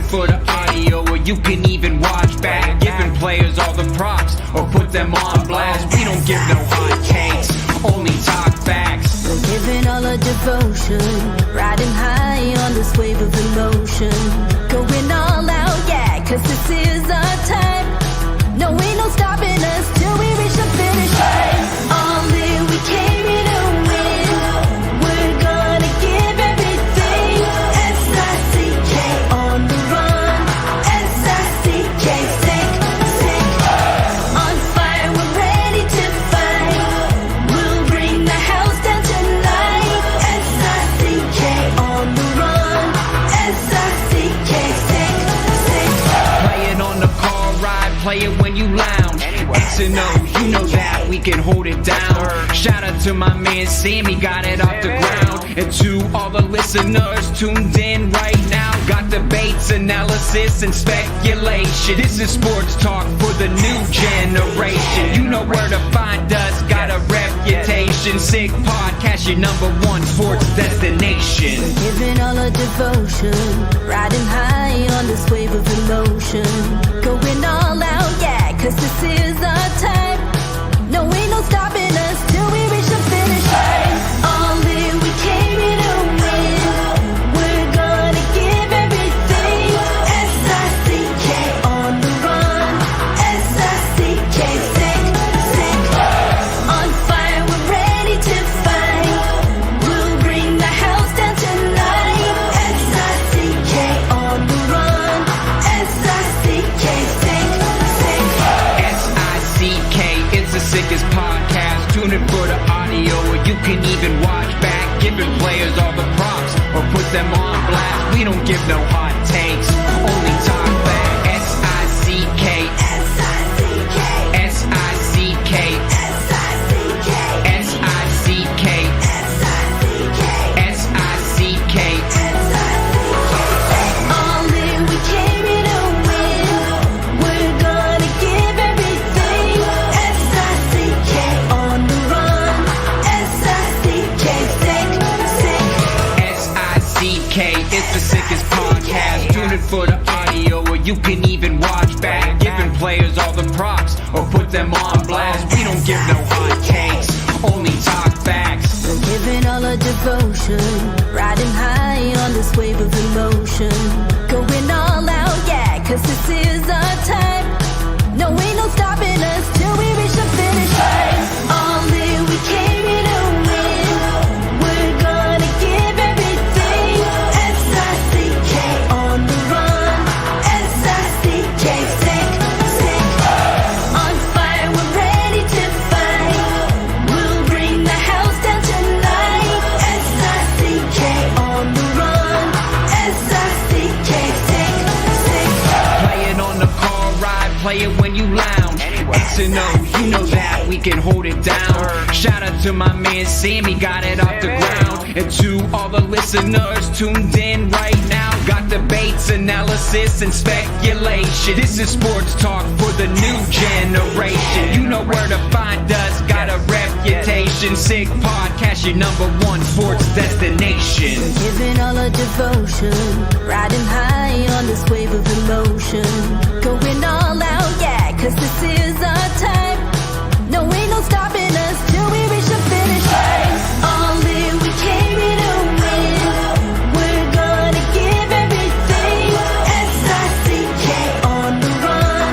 for the audio, or you can even watch back. Giving players all the props, or put them on blast. We don't give no hot takes, only talk facts. We're giving all our devotion, riding high on this wave of emotion. Going all out, yeah, cause this is our time. No, ain't no stopping us till we reach the finish line. All in, we came here to win. We're gonna give everything. S-I-C-K on the run. S-I-C-K, sick, sick. On fire, we're ready to fight. We'll bring the house down tonight. S-I-C-K on the run. S-I-C-K, sick, sick. Playing on the car ride, play it when you lounge. X and O, you know that we can hold it down. Shout out to my man Sammy, got it off the ground. And to all the listeners tuned in right now, got debates, analysis, and speculation. This is sports talk for the new generation. You know where to find us, got a reputation. Sick podcast, your #1 sports destination. Giving all our devotion, riding high on this wave of emotion. Going all out, yeah, cause this is our time. No, ain't no stopping us till we reach the finish line. All in, we came here to win. We're gonna give everything. S-I-C-K on the run. S-I-C-K, sick, sick. On fire, we're ready to fight. We'll bring the house down tonight. S-I-C-K on the run. S-I-C-K, sick, sick. S-I-C-K, it's the sickest podcast. Tune in for the audio, or you can even watch back. Giving players all the props, or put them on blast. We don't give no hot takes, only talk back. S-I-C-K, S-I-C-K, S-I-C-K, S-I-C-K, S-I-C-K, S-I-C-K, S-I-C-K. All in, we came here to win. We're gonna give everything. S-I-C-K on the run. S-I-C-K, sick, sick. S-I-C-K, it's the sickest podcast. Tune in for the audio, or you can even watch back. Giving players all the props, or put them on blast. We don't give no hot takes, only talk facts. We're giving all our devotion, riding high on this wave of emotion. Going all out, yeah, cause this is our time. No, ain't no stopping us till we reach the finish line. All in, we came here to win. We're gonna give everything. S-I-C-K on the run. S-I-C-K, sick, sick. On fire, we're ready to fight. We'll bring the house down tonight. S-I-C-K on the run. S-I-C-K, sick, sick. Playing on the car ride, play it when you lounge. X and O, you know that we can hold it down. Shout out to my man Sammy, got it off the ground. And to all the listeners tuned in right now, got debates, analysis, and speculation. This is sports talk for the new generation. You know where to find us, got a reputation. Sick podcast, your #1 sports destination. Giving all our devotion, riding high on this wave of emotion. Going all out, yeah, cause this is our time. No, ain't no stopping us till we reach the finish line. All in, we came here to win. We're gonna give everything. S-I-C-K on the run.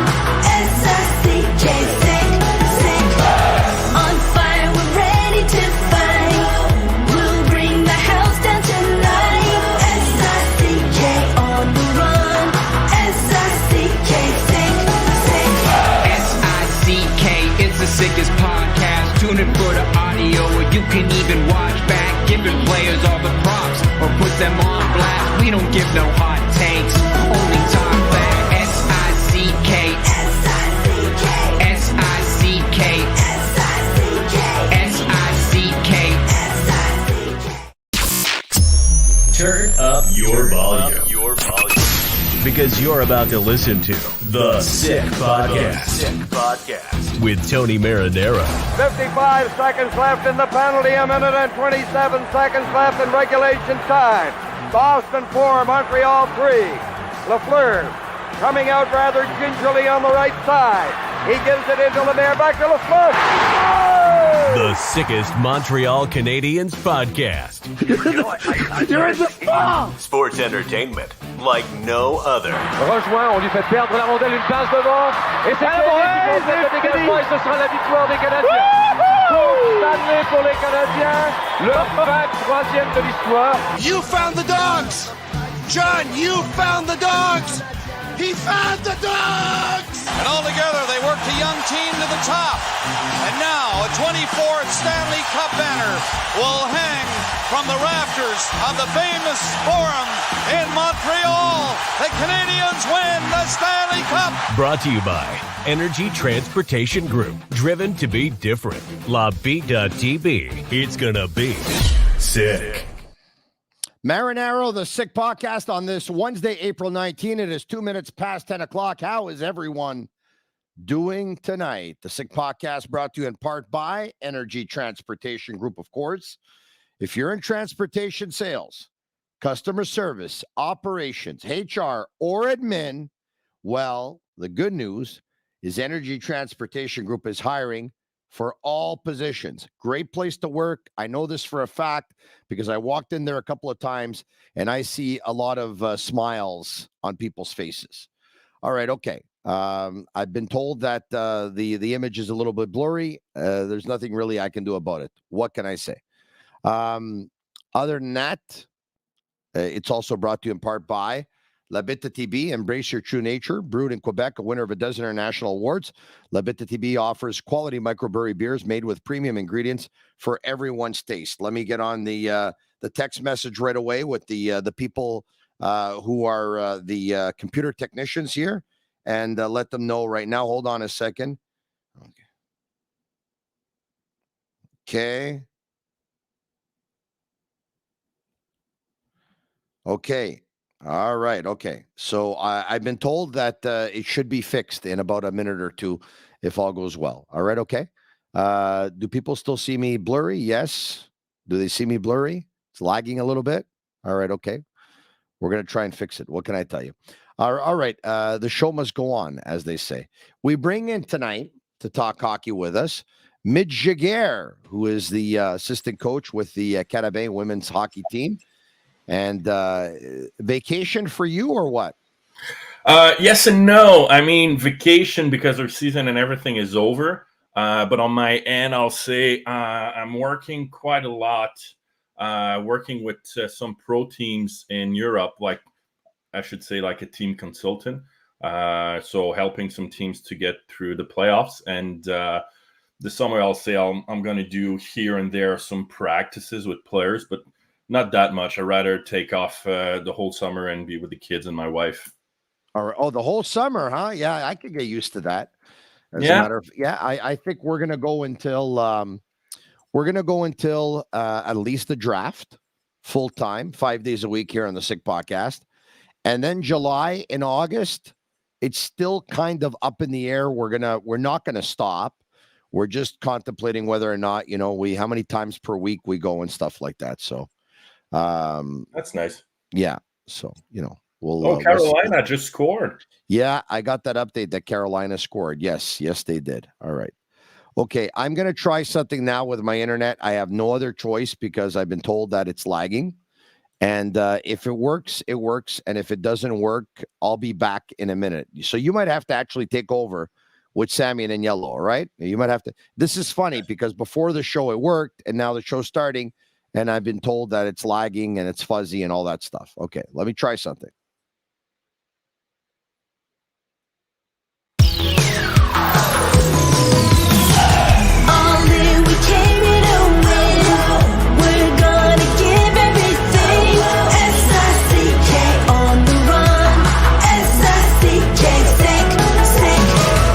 S-I-C-K, sick, sick. On fire, we're ready to fight. We'll bring the house down tonight. S-I-C-K on the run. S-I-C-K, sick, sick. S-I-C-K, it's the sickest podcast. Tune in for the audio, or you can even watch back. Giving players all the props, or put them on blast. We don't give no hot takes, only talk back. S-I-C-K, S-I-C-K, S-I-C-K, S-I-C-K, S-I-C-K. S-I-C-K. Turn up your volume. Because you're about to listen to The Sick Podcast. With Tony Marinaro. 55 seconds left in the penalty, a minute and 27 seconds left in regulation time. Boston 4, Montreal 3. Lafleur coming out rather gingerly on the right side. He gives it into Lemaire, back to Lafleur. Oh! The sickest Montreal Canadiens podcast. You're in the ball! Sports entertainment like no other. Rejoint, on lui fait perdre la rondelle, une passe devant. Et c'est le dégagement et ce sera la victoire des Canadiens. Stanley pour les Canadiens, leur 23e de l'histoire. You found the dogs! John, you found the dogs! He found the dogs! And all together, they worked a young team to the top. And now, a 24th Stanley Cup banner will hang from the rafters of the famous Forum in Montreal. The Canadiens win the Stanley Cup! Brought to you by Energy Transportation Group. Driven to be different. La Tibi. It's gonna be sick. Marinaro, the Sick Podcast on this Wednesday, April 19. It is 2 minutes past 10 o'clock. How is everyone doing tonight? The Sick Podcast brought to you in part by Energy Transportation Group, of course. If you're in transportation sales, customer service, operations, HR, or admin, well, the good news is Energy Transportation Group is hiring for all positions. Great place to work. I know this for a fact because I walked in there a couple of times and I see a lot of smiles on people's faces. All right, okay. I've been told that the image is a little bit blurry. There's nothing really I can do about it. What can I say? Other than that, it's also brought to you in part by Tibi. Embrace your true nature. Brewed in Quebec, a winner of a dozen international awards. Tibi offers quality microbrewery beers made with premium ingredients for everyone's taste. Let me get on the text message right away with the people who are the computer technicians here and let them know right now. Hold on a second. Okay. All right. Okay. So I've been told that it should be fixed in about a minute or two if all goes well. All right. Okay. Do people still see me blurry? Yes. Do they see me blurry? It's lagging a little bit. All right. Okay. We're going to try and fix it. What can I tell you? All right. The show must go on, as they say. We bring in tonight to talk hockey with us Mitch Giguere, who is the assistant coach with the Canada women's hockey team. And vacation for you or what? Yes and no. I mean, vacation because our season and everything is over. But on my end, I'll say I'm working quite a lot, working with some pro teams in Europe, like I should say like a team consultant. So helping some teams to get through the playoffs. And this summer, I'll say I'm going to do here and there some practices with players, but not that much. I'd rather take off the whole summer and be with the kids and my wife. All right. Oh, the whole summer, huh? Yeah, I could get used to that. I think we're gonna go until at least the draft, full time, 5 days a week here on the Sick Podcast, and then July and August. It's still kind of up in the air. We're not gonna stop. We're just contemplating whether or not how many times per week we go and stuff like that. So. That's nice. Yeah. So, we'll. Carolina just scored. Yeah, I got that update that Carolina scored. Yes, they did. All right. Okay, I'm going to try something now with my internet. I have no other choice because I've been told that it's lagging. And if it works, it works. And if it doesn't work, I'll be back in a minute. So you might have to actually take over with Sammy and Agnello, all right? You might have to. This is funny because before the show it worked, and now the show's starting. And I've been told that it's lagging and it's fuzzy and all that stuff. Okay, let me try something. All in, we came here to win. We're gonna give everything. S-I-C-K on the run. S-I-C-K, sick.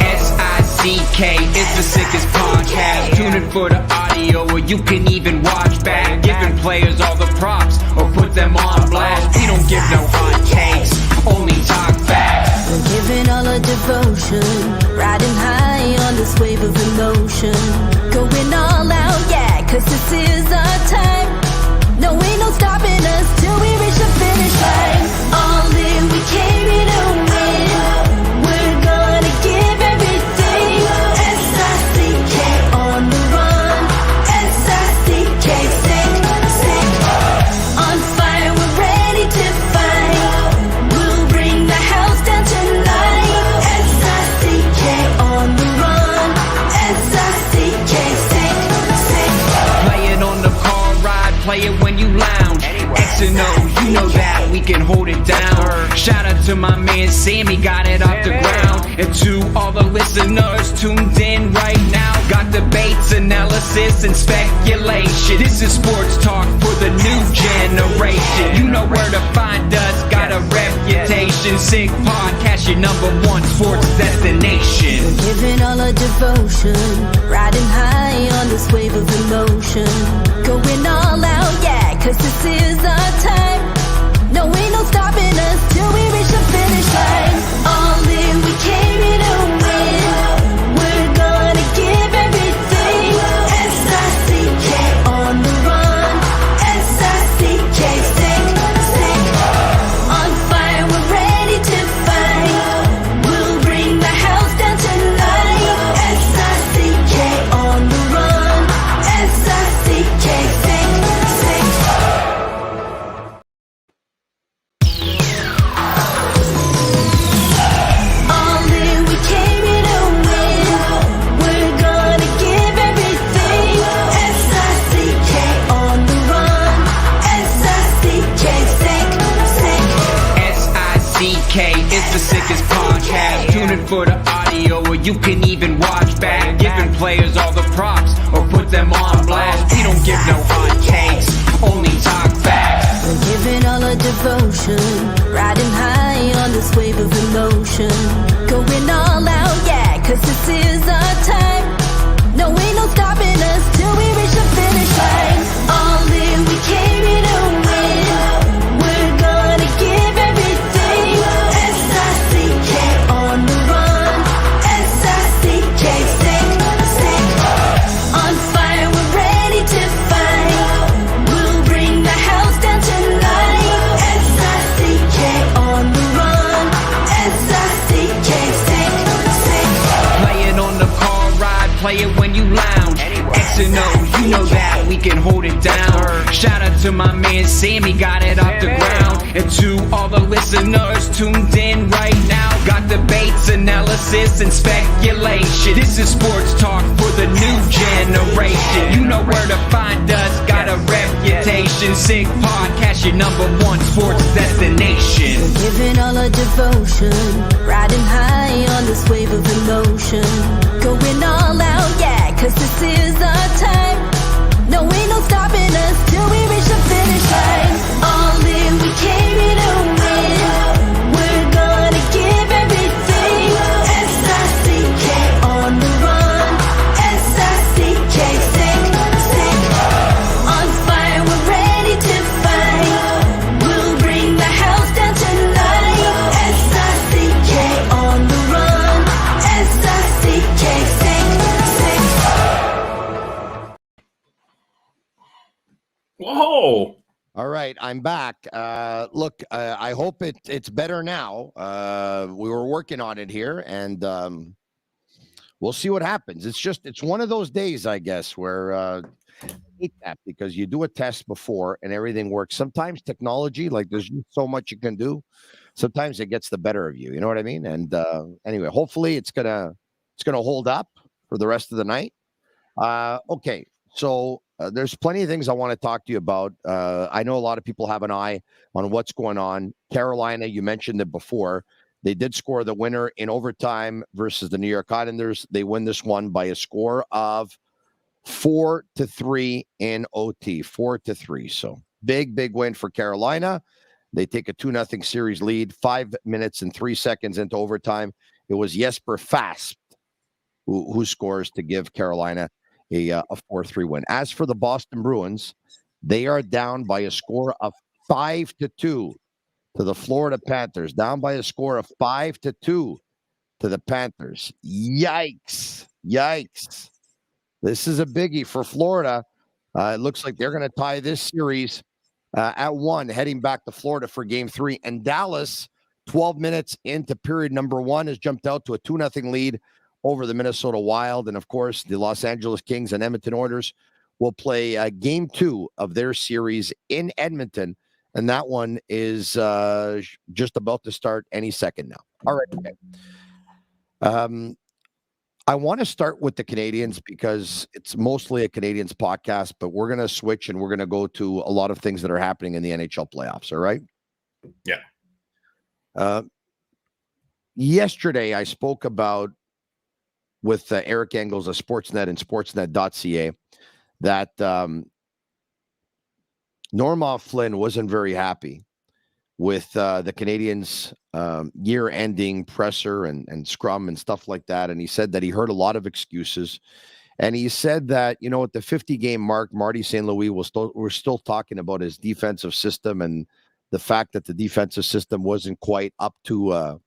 S-I-C-K is the sickest podcast. Tune in for the audio or you can even watch back. Giving players all the props or put them on blast. We don't give no hot takes, only talk facts. We're giving all our devotion, riding high on this wave of emotion. Going all out, yeah, cause this is our time. No, ain't no stopping us till we reach the finish line. All in, we came here to my man Sammy, got it off the ground. And to all the listeners tuned in right now, got debates, analysis, and speculation. This is sports talk for the new generation. You know where to find us, got a reputation. Sick Podcast, your #1 sports destination. We're giving all our devotion, riding high on this wave of emotion. Going all out, yeah, cause this is our time. No, ain't no stopping us till we reach the finish line. All in, we came here to win. We're gonna give everything. S-I-C-K on the run. S-I-C-K, sick. On fire, we're ready to fight. We'll bring the house down tonight. S-I-C-K on the run. S-I-C-K, sick. All in, we came here to win. We're gonna give everything. S-I-C-K on the run. S-I-C-K, sick. S-I-C-K is the sickest podcast. Tune in for the audio, or you can even watch back. Giving players all the props, or put them on blast. We don't give no hot takes, only talk facts. We're giving all our devotion, riding high on this wave of emotion. Going all out, yeah, cause this is our time. No, ain't no stopping us till we reach the finish line. All in, we came here to win. We're gonna give everything. S-I-C-K on the run. S-I-C-K, sick. On fire, we're ready to fight. We'll bring the house down tonight. S-I-C-K on the run. S-I-C-K, sick. Play it on the car ride, play it when you lounge. X and O, you know that we can hold it down. Shout out to my man Sammy, got it off the ground. And to all the listeners tuned in right now, got debates, analysis, and speculation. This is sports talk for the new generation. You know where to find us, got a reputation. Sick Podcast, your #1 sports destination. We're giving all our devotion, riding high on this wave of emotion. Going all out, yeah, cause this is our time. No, ain't no stopping us till we reach the finish line. All in, we came here to win. We're gonna give everything. S-I-C-K on the run. S-I-C-K, sick. On fire, we're ready to fight. We'll bring the house down tonight. S-I-C-K on the run. S-I-C-K, sick. Whoa. All right, I'm back. Look, I hope it's better now. We were working on it here, and we'll see what happens. It's one of those days, I guess, where I hate that because you do a test before and everything works. Sometimes technology, like there's so much you can do. Sometimes it gets the better of you. You know what I mean? And anyway, hopefully it's gonna hold up for the rest of the night. Okay, so. There's plenty of things I want to talk to you about. I know a lot of people have an eye on what's going on. Carolina, you mentioned it before. They did score the winner in overtime versus the New York Islanders. They win this one by a score of 4-3 in OT, 4-3. So big win for Carolina. They take a 2-0 series lead, 5 minutes and 3 seconds into overtime. It was Jesper Fast who scores to give Carolina a 4-3 win. As for the Boston Bruins, they are down by a score of 5-2 to the Florida Panthers. Down by a score of 5-2 to the Panthers. Yikes. This is a biggie for Florida. It looks like they're going to tie this series at 1, heading back to Florida for Game 3. And Dallas, 12 minutes into period number 1, has jumped out to a 2-0 lead over the Minnesota Wild. And, of course, the Los Angeles Kings and Edmonton Oilers will play Game 2 of their series in Edmonton. And that one is just about to start any second now. All right. Okay. I want to start with the Canadiens because it's mostly a Canadiens podcast, but we're going to switch and we're going to go to a lot of things that are happening in the NHL playoffs. All right. Yeah. yesterday I spoke about with Eric Engels of Sportsnet and Sportsnet.ca that Norma Flynn wasn't very happy with the Canadians' year-ending presser and scrum and stuff like that. And he said that he heard a lot of excuses. And he said that, at the 50-game mark, Marty St. Louis we're still talking about his defensive system and the fact that the defensive system wasn't quite up to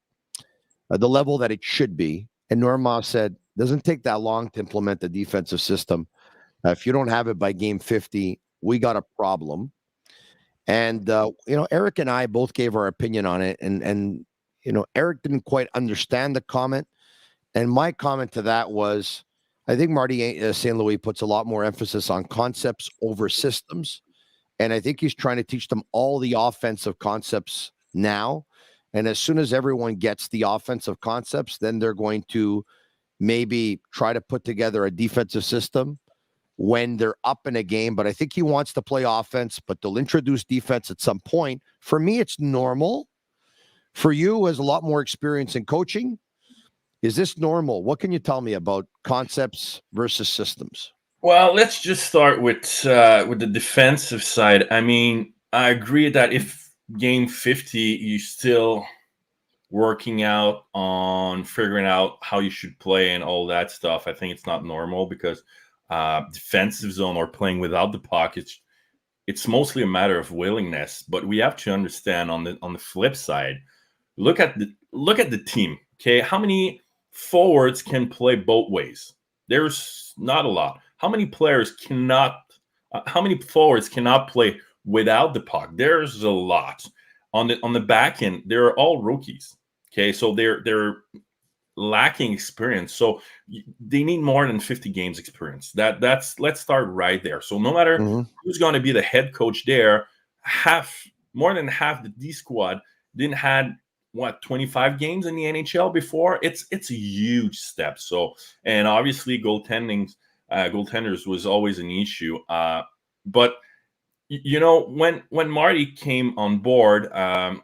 the level that it should be. And Norma said, doesn't take that long to implement the defensive system. If you don't have it by game 50, we got a problem. And, Eric and I both gave our opinion on it. And Eric didn't quite understand the comment. And my comment to that was, I think Marty St. Louis puts a lot more emphasis on concepts over systems. And I think he's trying to teach them all the offensive concepts now. And as soon as everyone gets the offensive concepts, then they're going to maybe try to put together a defensive system when they're up in a game. But I think he wants to play offense, but they'll introduce defense at some point. For me, it's normal. For you, who has a lot more experience in coaching, is this normal? What can you tell me about concepts versus systems? Well, let's just start with the defensive side. I mean, I agree that if game 50, you still working out on figuring out how you should play and all that stuff, I think it's not normal because defensive zone or playing without the puck, it's mostly a matter of willingness. But we have to understand on the flip side, look at the team. Okay, how many forwards can play both ways? There's not a lot. How many forwards cannot play without the puck? There's a lot. On the back end, they're all rookies. Okay, so they're lacking experience. So they need more than 50 games experience. Let's start right there. So no matter who's going to be the head coach there, more than half the D squad didn't had 25 games in the NHL before. It's a huge step. So, and obviously goaltenders was always an issue. But when Marty came on board,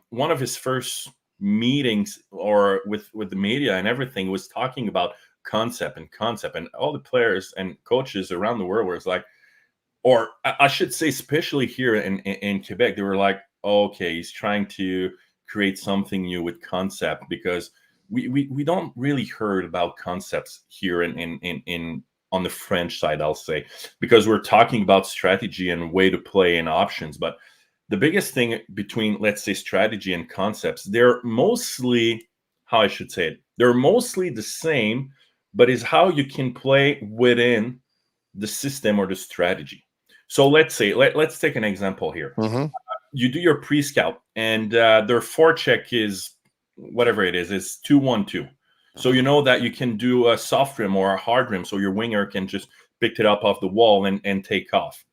one of his first meetings or with the media and everything was talking about concept, and all the players and coaches around the world was like, or I should say, especially here in Quebec, they were like, okay, he's trying to create something new with concept, because we don't really heard about concepts here in on the French side, I'll say, because we're talking about strategy and way to play and options. But the biggest thing between, let's say, strategy and concepts, they're mostly, how I should say it, they're mostly the same, but is how you can play within the system or the strategy. So let's say, let's take an example here. You do your pre-scout, and their forecheck is whatever it is 2-1-2. So you know that you can do a soft rim or a hard rim, so your winger can just pick it up off the wall and take off.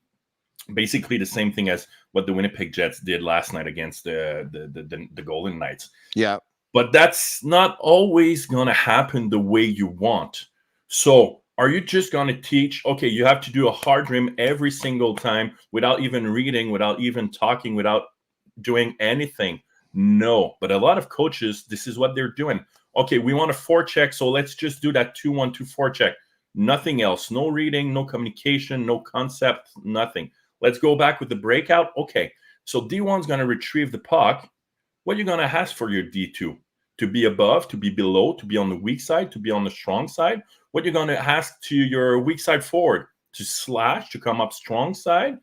Basically the same thing as what the Winnipeg Jets did last night against the Golden Knights. Yeah. But that's not always going to happen the way you want. So are you just going to teach, okay, you have to do a hard rim every single time without even reading, without even talking, without doing anything? No. But a lot of coaches, this is what they're doing. Okay, we want a forecheck, so let's just do that 2-1-2 forecheck. Nothing else. No reading, no communication, no concept, nothing. Let's go back with the breakout. Okay, so D1's going to retrieve the puck. What are you going to ask for your D2? To be above, to be below, to be on the weak side, to be on the strong side? What are you going to ask to your weak side forward? To slash, to come up strong side?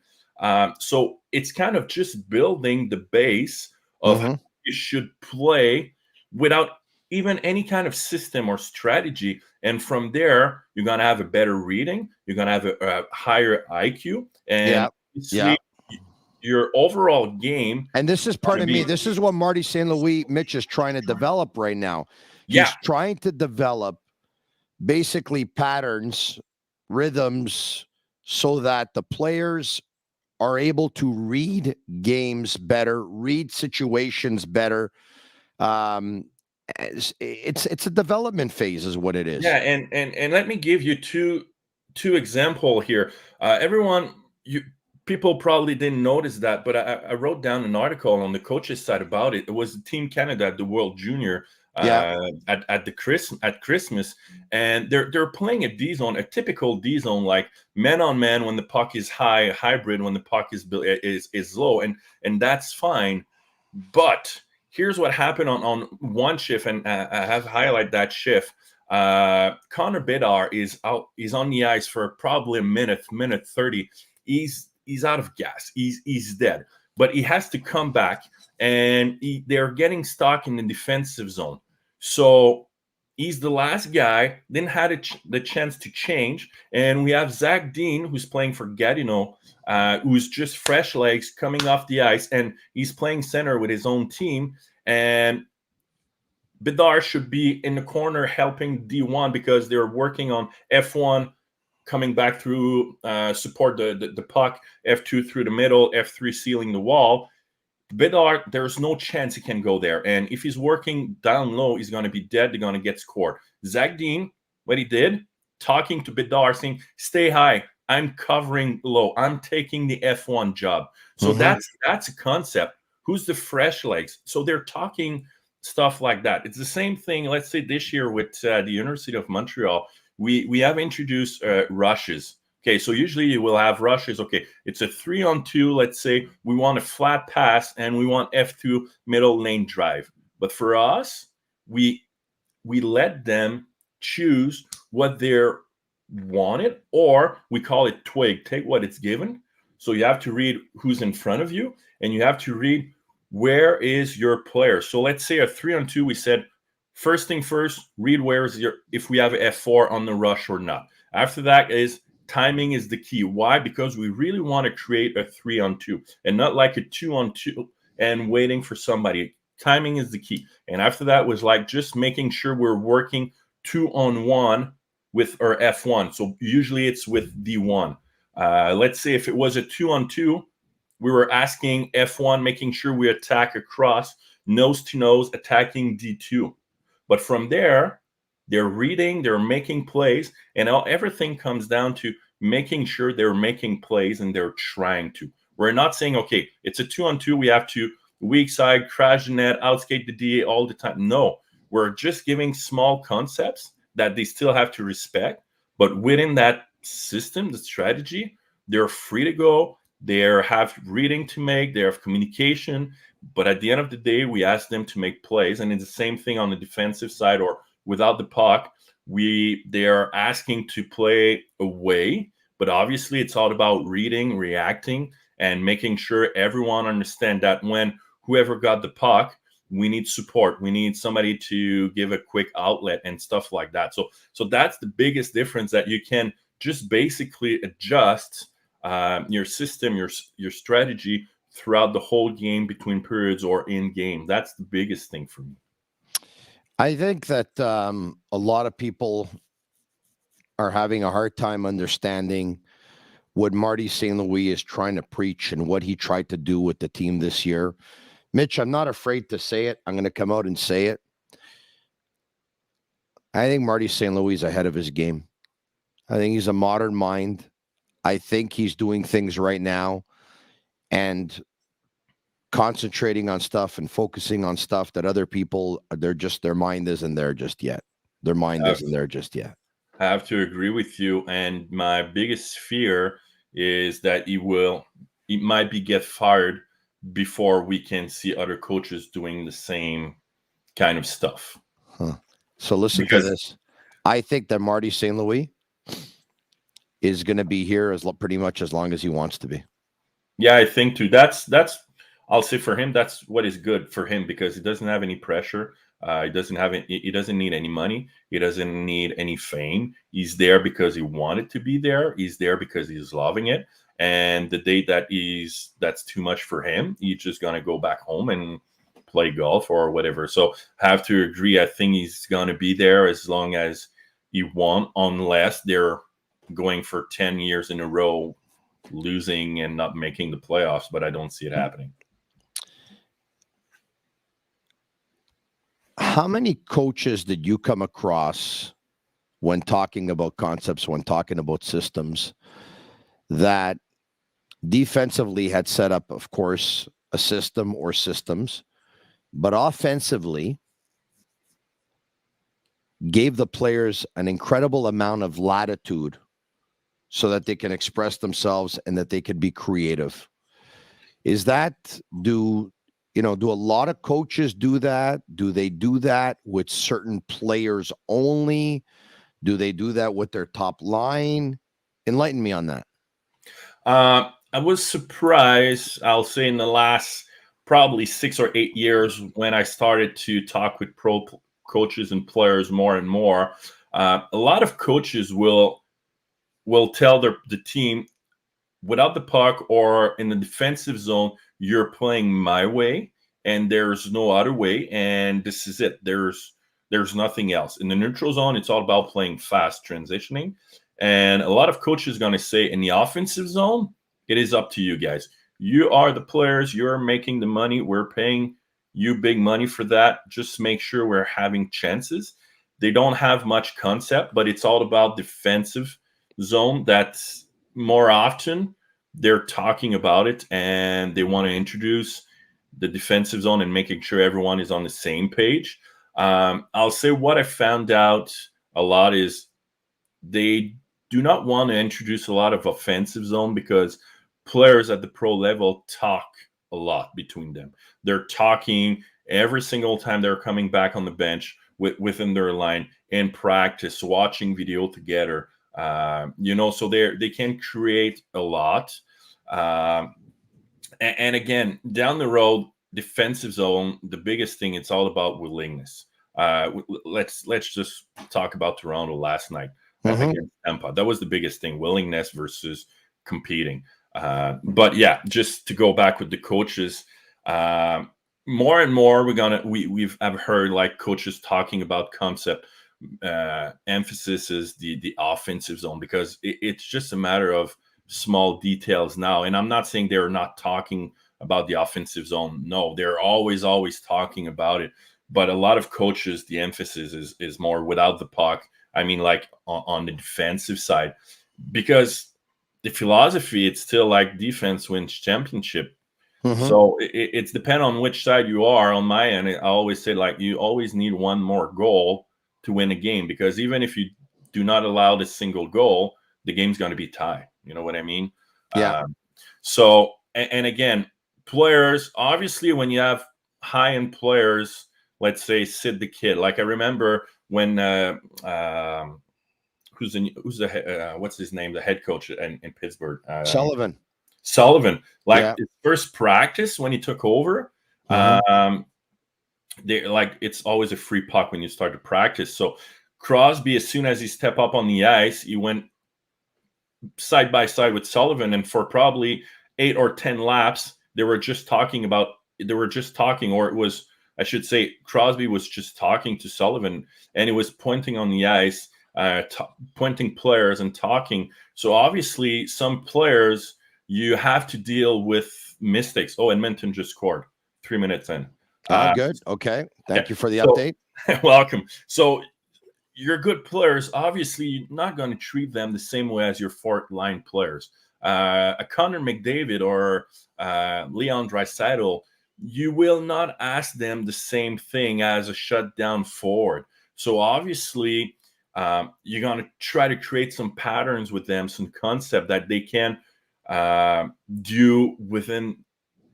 So it's kind of just building the base of how you should play without even any kind of system or strategy. And from there, you're going to have a better reading. You're going to have a higher IQ. And your overall game. And this is part of me. This is what Marty St. Louis, Mitch, is trying to develop right now. He's trying to develop basically patterns, rhythms, so that the players are able to read games better, read situations better. It's a development phase is what it is. Yeah, and let me give you two example here. People probably didn't notice that, but I wrote down an article on the coaches side about it. It was Team Canada at the World Junior at Christmas, and they're playing a D zone, a typical D zone, like man on man when the puck is high, hybrid when the puck is low, and that's fine. But here's what happened on one shift, and I have highlighted that shift. Connor Bedard is out. He's on the ice for probably a minute 30. He's out of gas. He's dead. But he has to come back, and they're getting stuck in the defensive zone. So he's the last guy. Didn't have the chance to change, and we have Zach Dean, who's playing for Gatineau, who's just fresh legs coming off the ice, and he's playing center with his own team. And Bedard should be in the corner helping D1 because they're working on F1 coming back through, support the puck, F2 through the middle, F3 sealing the wall. Bedard, there's no chance he can go there. And if he's working down low, he's going to be dead. They're going to get scored. Zach Dean, what he did, talking to Bedard, saying, stay high. I'm covering low. I'm taking the F1 job. So that's a concept. Who's the fresh legs? So they're talking stuff like that. It's the same thing, let's say this year with the University of Montreal. We have introduced rushes. Okay, so usually you will have rushes. Okay, it's a 3-on-2. Let's say we want a flat pass and we want F2 middle lane drive. But for us, we let them choose what they're wanted, or we call it twig. Take what it's given. So you have to read who's in front of you, and you have to read where is your player. So let's say a 3-on-2. We said first thing first, read where is your, if we have F4 on the rush or not. After that is timing is the key. Why? Because we really want to create a 3-on-2 and not like a 2-on-2 and waiting for somebody. Timing is the key. And after that was like just making sure we're working 2-on-1 with our F1. So usually it's with D1. Let's say if it was a 2-on-2, we were asking F1, making sure we attack across, nose to nose, attacking D2. But from there, they're reading, they're making plays, and everything comes down to making sure they're making plays and they're trying to. We're not saying, okay, it's a 2-on-2, we have to weak side, crash the net, outskate the DA all the time. No, we're just giving small concepts that they still have to respect. But within that system, the strategy, they're free to go. They have reading to make, they have communication. But at the end of the day, we ask them to make plays. And it's the same thing on the defensive side or without the puck. They are asking to play away. But obviously, it's all about reading, reacting, and making sure everyone understands that when whoever got the puck, we need support. We need somebody to give a quick outlet and stuff like that. So that's the biggest difference, that you can just basically adjust your system, your strategy throughout the whole game, between periods or in game. That's the biggest thing for me. I think that a lot of people are having a hard time understanding what Marty St. Louis is trying to preach and what he tried to do with the team this year. Mitch, I'm not afraid to say it. I'm going to come out and say it. I think Marty St. Louis is ahead of his game. I think he's a modern mind. I think he's doing things right now and concentrating on stuff and focusing on stuff that other people, their mind isn't there just yet. Their mind isn't there just yet. I have to agree with you. And my biggest fear is that he might get fired before we can see other coaches doing the same kind of stuff. So listen to this. I think that Marty St. Louis is going to be here pretty much as long as he wants to be. Yeah, I think too. That's I'll say for him, that's what is good for him, because he doesn't have any pressure. He doesn't need any money. He doesn't need any fame. He's there because he wanted to be there. He's there because he's loving it. And the day that that's too much for him, he's just going to go back home and play golf or whatever. So I have to agree. I think he's going to be there as long as he wants, unless they're going for 10 years in a row, losing and not making the playoffs. But I don't see it happening. How many coaches did you come across when talking about concepts, when talking about systems, that defensively had set up, of course, a system or systems, but offensively gave the players an incredible amount of latitude so that they can express themselves and that they can be creative. Is that, do a lot of coaches do that? Do they do that with certain players only? Do they do that with their top line? Enlighten me on that. I was surprised, I'll say, in the last probably 6 or 8 years when I started to talk with pro coaches and players more and more. A lot of coaches will tell the team, without the puck or in the defensive zone, you're playing my way and there's no other way, and this is it. There's nothing else. In the neutral zone, it's all about playing fast, transitioning. And a lot of coaches are going to say, in the offensive zone, it is up to you guys. You are the players. You're making the money. We're paying you big money for that. Just make sure we're having chances. They don't have much concept, but it's all about defensive zone. That's more often they're talking about it, and they want to introduce the defensive zone and making sure everyone is on the same page. I'll say what I found out a lot is they do not want to introduce a lot of offensive zone because players at the pro level talk a lot between them. They're talking every single time they're coming back on the bench within their line, in practice, watching video together. So they can create a lot. And again, down the road, defensive zone, the biggest thing, it's all about willingness. Let's just talk about Toronto last night against Tampa. That was the biggest thing: willingness versus competing. But yeah, just to go back with the coaches, more and more I've heard like coaches talking about concept. Emphasis is the offensive zone, because it's just a matter of small details now. And I'm not saying they're not talking about the offensive zone. No, they're always talking about it. But a lot of coaches, the emphasis is more without the puck. I mean, like on the defensive side, because the philosophy, it's still like defense wins championship. So it's depend on which side you are. On my end, I always say, like, you always need one more goal to win a game, because even if you do not allow the single goal, the game's going to be tied. You know what I mean? Yeah. So, and again, players, obviously, when you have high-end players, let's say Sid the Kid. Like, I remember when what's his name? The head coach in Pittsburgh, Sullivan. Like his first practice when he took over, it's always a free puck when you start to practice. So Crosby, as soon as he stepped up on the ice, he went side by side with Sullivan, and for probably 8 or 10 laps, they were just talking, or it was, I should say, Crosby was just talking to Sullivan, and he was pointing on the ice, pointing players and talking. So obviously some players, you have to deal with mistakes. Oh, Edmonton just scored 3 minutes in. Good. Okay. Thank you for the update. Welcome. So your good players, obviously, you're not going to treat them the same way as your fourth line players. A Connor McDavid or Leon Draisaitl, you will not ask them the same thing as a shutdown forward. So obviously, you're going to try to create some patterns with them, some concept that they can do within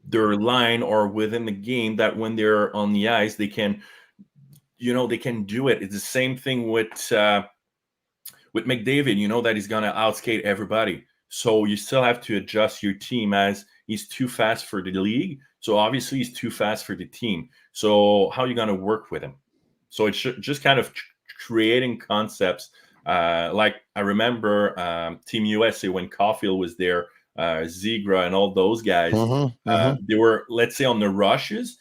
their line or within the game, that when they're on the ice, they can do it. It's the same thing with McDavid, that he's going to outskate everybody. So you still have to adjust your team, as he's too fast for the league. So obviously he's too fast for the team. So how are you going to work with him? So it's just kind of creating concepts. Like I remember Team USA when Caulfield was there, Zigra and all those guys, they were, let's say, on the rushes.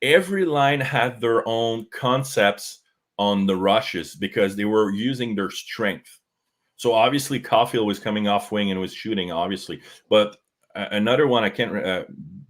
Every line had their own concepts on the rushes because they were using their strength. So obviously Caulfield was coming off wing and was shooting, obviously. But another one, I can't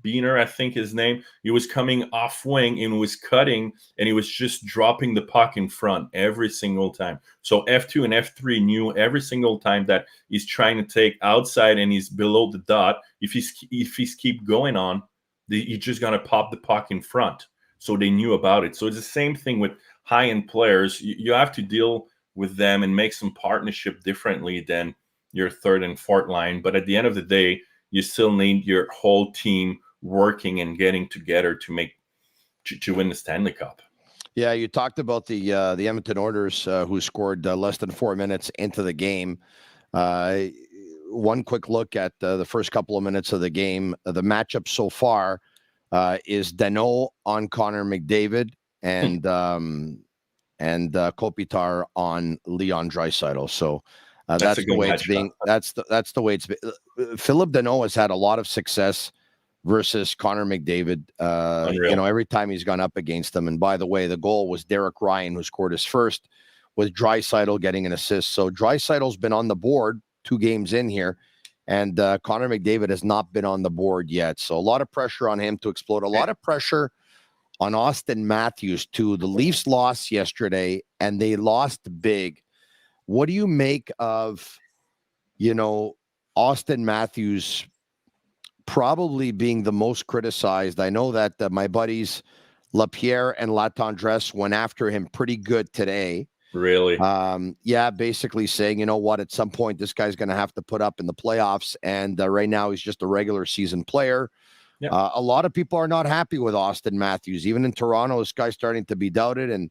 Beener, I think his name, he was coming off wing and was cutting, and he was just dropping the puck in front every single time. So F2 and F3 knew every single time that he's trying to take outside and he's below the dot. If he's keep going on, he's just going to pop the puck in front. so they knew about it. So it's the same thing with high-end players. You have to deal with them and make some partnership differently than your third and fourth line. But at the end of the day, you still need your whole team working and getting together to win the Stanley Cup. Yeah, you talked about the Edmonton Oilers who scored less than 4 minutes into the game. One quick look at the first couple of minutes of the game. The matchup so far is Danault on Connor McDavid and Kopitar on Leon Draisaitl. So that's the way it's being. That's the way it's been. Philip Danault has had a lot of success versus Connor McDavid. Every time he's gone up against them. And by the way, the goal was Derek Ryan, who scored his first, with Draisaitl getting an assist. So Draisaitl's been on the board 2 games in here, and Connor McDavid has not been on the board yet. So a lot of pressure on him to explode. A lot of pressure on Austin Matthews too. The Leafs lost yesterday, and they lost big. What do you make of, Austin Matthews probably being the most criticized? I know that my buddies Lapierre and Latendresse went after him pretty good today. Really? Basically saying, you know what, at some point this guy's going to have to put up in the playoffs, and right now he's just a regular season player. Yeah. A lot of people are not happy with Austin Matthews. Even in Toronto, this guy's starting to be doubted, and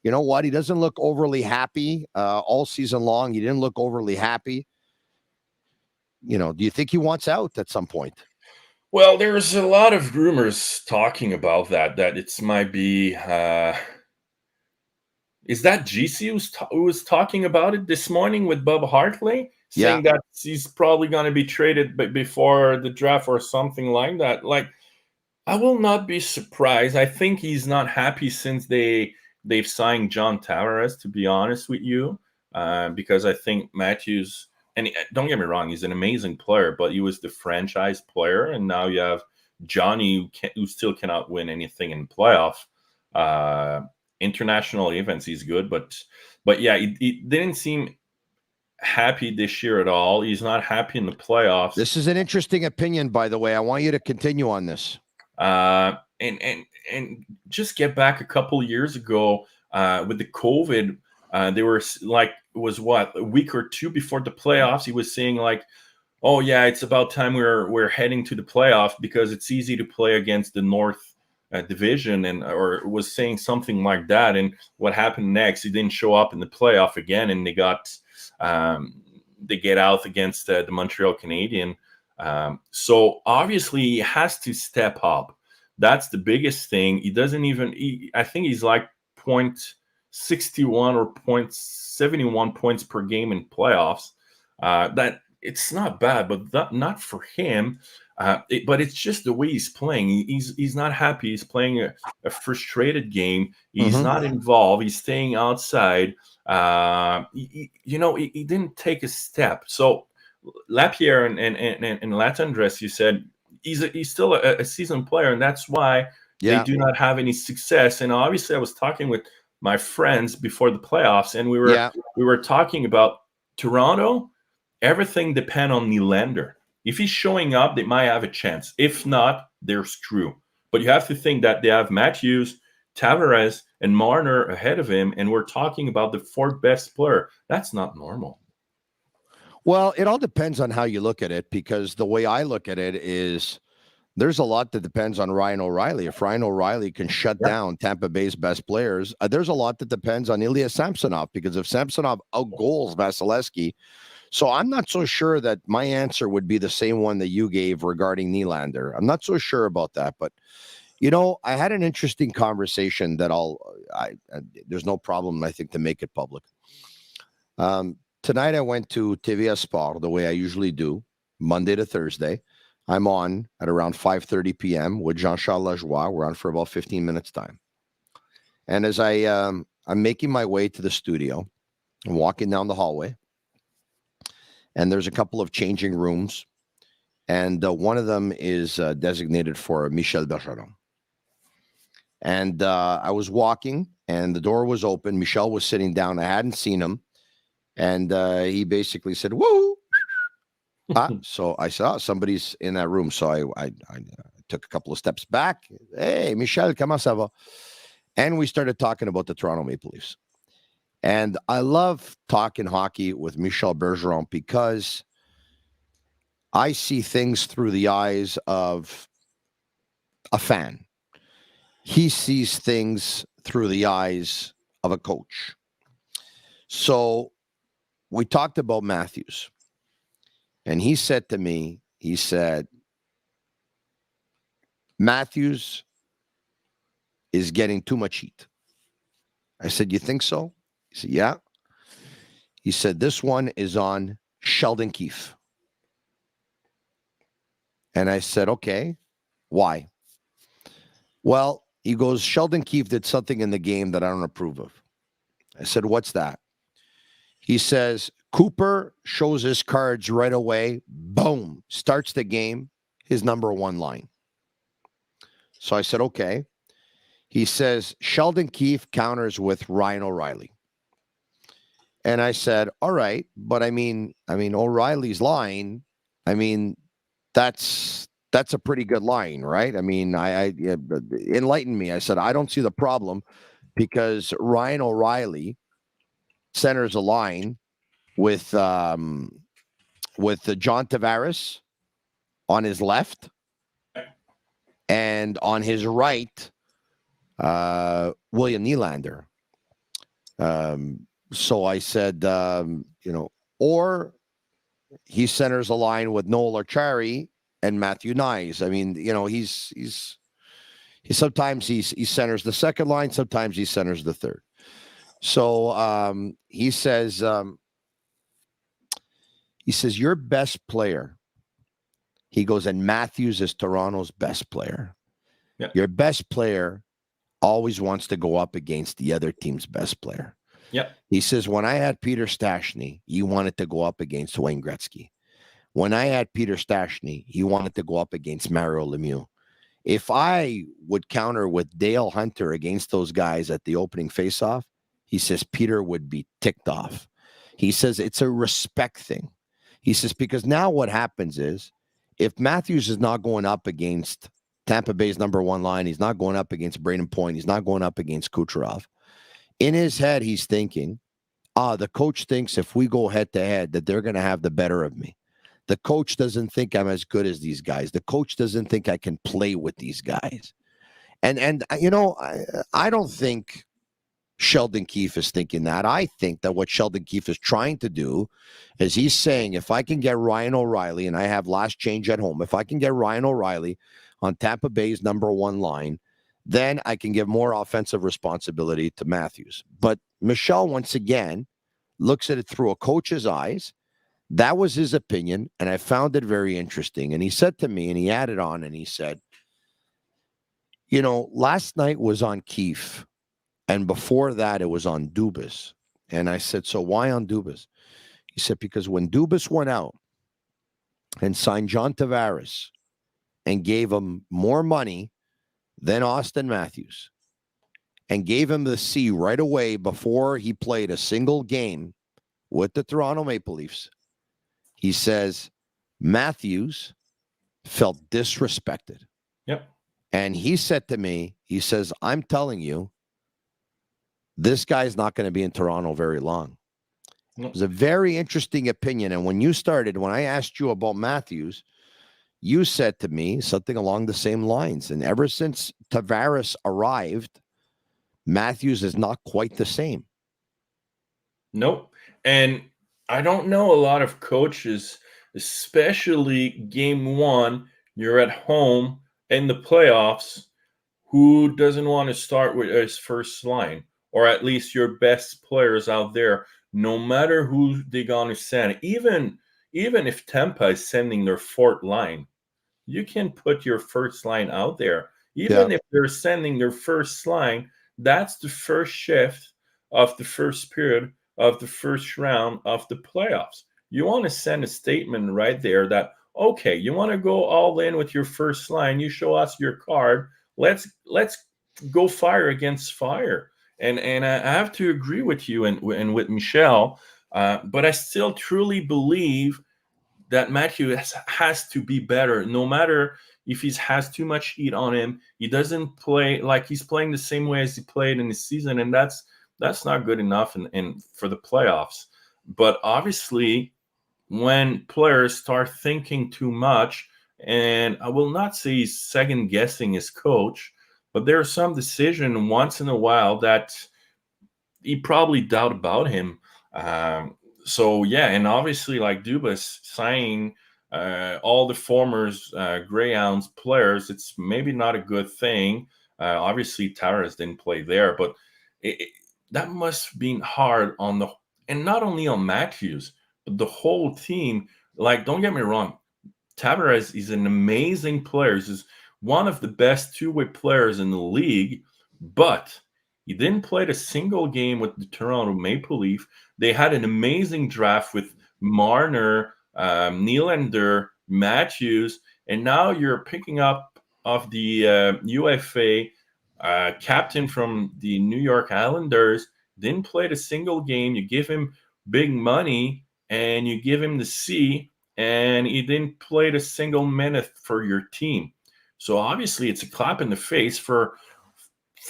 you know what? He doesn't look overly happy all season long. He didn't look overly happy. Do you think he wants out at some point? Well, there's a lot of rumors talking about that it might be. Is that GC who was talking about it this morning with Bob Hartley, saying that he's probably going to be traded before the draft or something like that? Like, I will not be surprised. I think he's not happy since they've signed John Tavares, to be honest with you, because I think Matthews. And don't get me wrong, he's an amazing player, but he was the franchise player, and now you have Johnny who still cannot win anything in playoff. International events, he's good, but yeah, he didn't seem happy this year at all. He's not happy in the playoffs. This is an interesting opinion, by the way. I want you to continue on this. And just get back a couple of years ago with the COVID. They were like, it was a week or 2 before the playoffs. He was saying like, oh yeah, it's about time we're heading to the playoff because it's easy to play against the North division, or was saying something like that. And what happened next? He didn't show up in the playoff again, and they get out against the Montreal Canadiens. So obviously he has to step up. That's the biggest thing. He doesn't even. I think he's like 0.61 or 0.71 points per game in playoffs. That it's not bad, but not for him. But it's just the way he's playing. He's not happy. He's playing a frustrated game. He's not involved. He's staying outside. He didn't take a step. So Lapierre and Latendresse, you said he's still a seasoned player, and that's why they do not have any success. And obviously, I was talking with my friends before the playoffs, and we were talking about Toronto. Everything depends on Nylander. If he's showing up, they might have a chance. If not, they're screwed. But you have to think that they have Matthews, Tavares, and Marner ahead of him, and we're talking about the 4th best player. That's not normal. Well, it all depends on how you look at it, because the way I look at it is there's a lot that depends on Ryan O'Reilly. If Ryan O'Reilly can shut down Tampa Bay's best players, there's a lot that depends on Ilya Samsonov, because if Samsonov outgoals Vasilevsky. So I'm not so sure that my answer would be the same one that you gave regarding Nylander. I'm not so sure about that, but I had an interesting conversation that there's no problem, I think, to make it public. Tonight I went to TVA Sport the way I usually do, Monday to Thursday. I'm on at around 5:30 p.m. with Jean-Charles Lajoie. We're on for about 15 minutes time. And as I'm making my way to the studio, I'm walking down the hallway, and there's a couple of changing rooms, and one of them is designated for Michel Bergeron. And I was walking, and the door was open. Michel was sitting down. I hadn't seen him, and he basically said, "Woo!" So I saw somebody's in that room. So I took a couple of steps back. Hey, Michel, comment ça va? And we started talking about the Toronto Maple Leafs. And I love talking hockey with Michel Bergeron because I see things through the eyes of a fan. He sees things through the eyes of a coach. So we talked about Matthews. And he said to me, he said, Matthews is getting too much heat. I said, you think so? He said, yeah. He said, this one is on Sheldon Keefe. And I said, okay, why? Well, he goes, Sheldon Keefe did something in the game that I don't approve of. I said, what's that? He says, Cooper shows his cards right away. Boom. Starts the game, his number one line. So I said, okay. He says, Sheldon Keefe counters with Ryan O'Reilly. And I said, all right. But I mean, O'Reilly's line, that's a pretty good line, right? I mean, I enlighten me. I said, I don't see the problem because Ryan O'Reilly centers a line with John Tavares on his left and on his right, William Nylander. So I said, or he centers a line with Noel Acciari and Matthew Nyes. I mean, he's sometimes he centers the second line, sometimes he centers the third. So he says, your best player. He goes, and Matthews is Toronto's best player. Yeah. Your best player always wants to go up against the other team's best player. Yep. He says, when I had Peter Stastny, you wanted to go up against Wayne Gretzky. When I had Peter Stastny, he wanted to go up against Mario Lemieux. If I would counter with Dale Hunter against those guys at the opening faceoff, he says Peter would be ticked off. He says it's a respect thing. He says, because now what happens is if Matthews is not going up against Tampa Bay's number one line, he's not going up against Braden Point, he's not going up against Kucherov. In his head, he's thinking, the coach thinks if we go head to head that they're going to have the better of me. The coach doesn't think I'm as good as these guys. The coach doesn't think I can play with these guys. And I don't think Sheldon Keefe is thinking that. I think that what Sheldon Keefe is trying to do is he's saying, if I can get Ryan O'Reilly, and I have last change at home, if I can get Ryan O'Reilly on Tampa Bay's number one line, then I can give more offensive responsibility to Matthews. But Michel, once again, looks at it through a coach's eyes. That was his opinion, and I found it very interesting. And he said to me, and he added on, and he said, last night was on Keefe, and before that, it was on Dubas. And I said, so why on Dubas? He said, because when Dubas went out and signed John Tavares and gave him more money than Austin Matthews and gave him the C right away before he played a single game with the Toronto Maple Leafs, he says Matthews felt disrespected. Yep. And he said to me, he says, I'm telling you, this guy's not going to be in Toronto very long. Nope. It was a very interesting opinion. And when I asked you about Matthews, you said to me something along the same lines. And ever since Tavares arrived, Matthews is not quite the same. Nope. And I don't know a lot of coaches, especially game one, you're at home in the playoffs, who doesn't want to start with his first line, or at least your best players out there, no matter who they're going to send. Even if Tampa is sending their fourth line, you can put your first line out there. Even if they're sending their first line, that's the first shift of the first period of the first round of the playoffs. You want to send a statement right there that, okay, you want to go all in with your first line. You show us your card. Let's go fire against fire. And I have to agree with you and with Michel, but I still truly believe that Matthews has to be better. No matter if he has too much heat on him, he doesn't play like he's playing the same way as he played in the season, and that's not good enough in for the playoffs. But obviously, when players start thinking too much, and I will not say he's second guessing his coach, but there are some decision once in a while that he probably doubt about him. So yeah, and obviously like Dubas signing all the former Greyhounds players, it's maybe not a good thing. Obviously Tavares didn't play there, but that must have been hard on and not only on Matthews, but the whole team. Like, don't get me wrong, Tavares is an amazing player. He's one of the best two-way players in the league, but he didn't play a single game with the Toronto Maple Leaf. They had an amazing draft with Marner, Nylander, Matthews, and now you're picking up of the UFA captain from the New York Islanders. Didn't play a single game. You give him big money, and you give him the C, and he didn't play a single minute for your team. So obviously it's a clap in the face for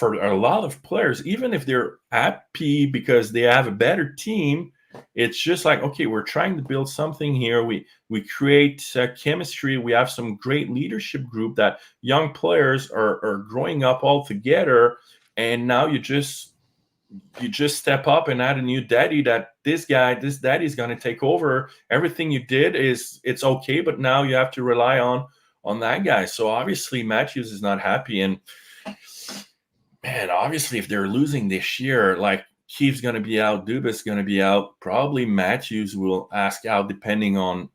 a lot of players, even if they're happy because they have a better team. It's just like, okay, we're trying to build something here. We create chemistry. We have some great leadership group that young players are growing up all together. And now you just step up and add a new daddy that this daddy's going to take over. Everything you did it's okay, but now you have to rely on that guy. So obviously Matthews is not happy. And man, obviously if they're losing this year, like Keefe's going to be out, Dubas going to be out, probably Matthews will ask out depending on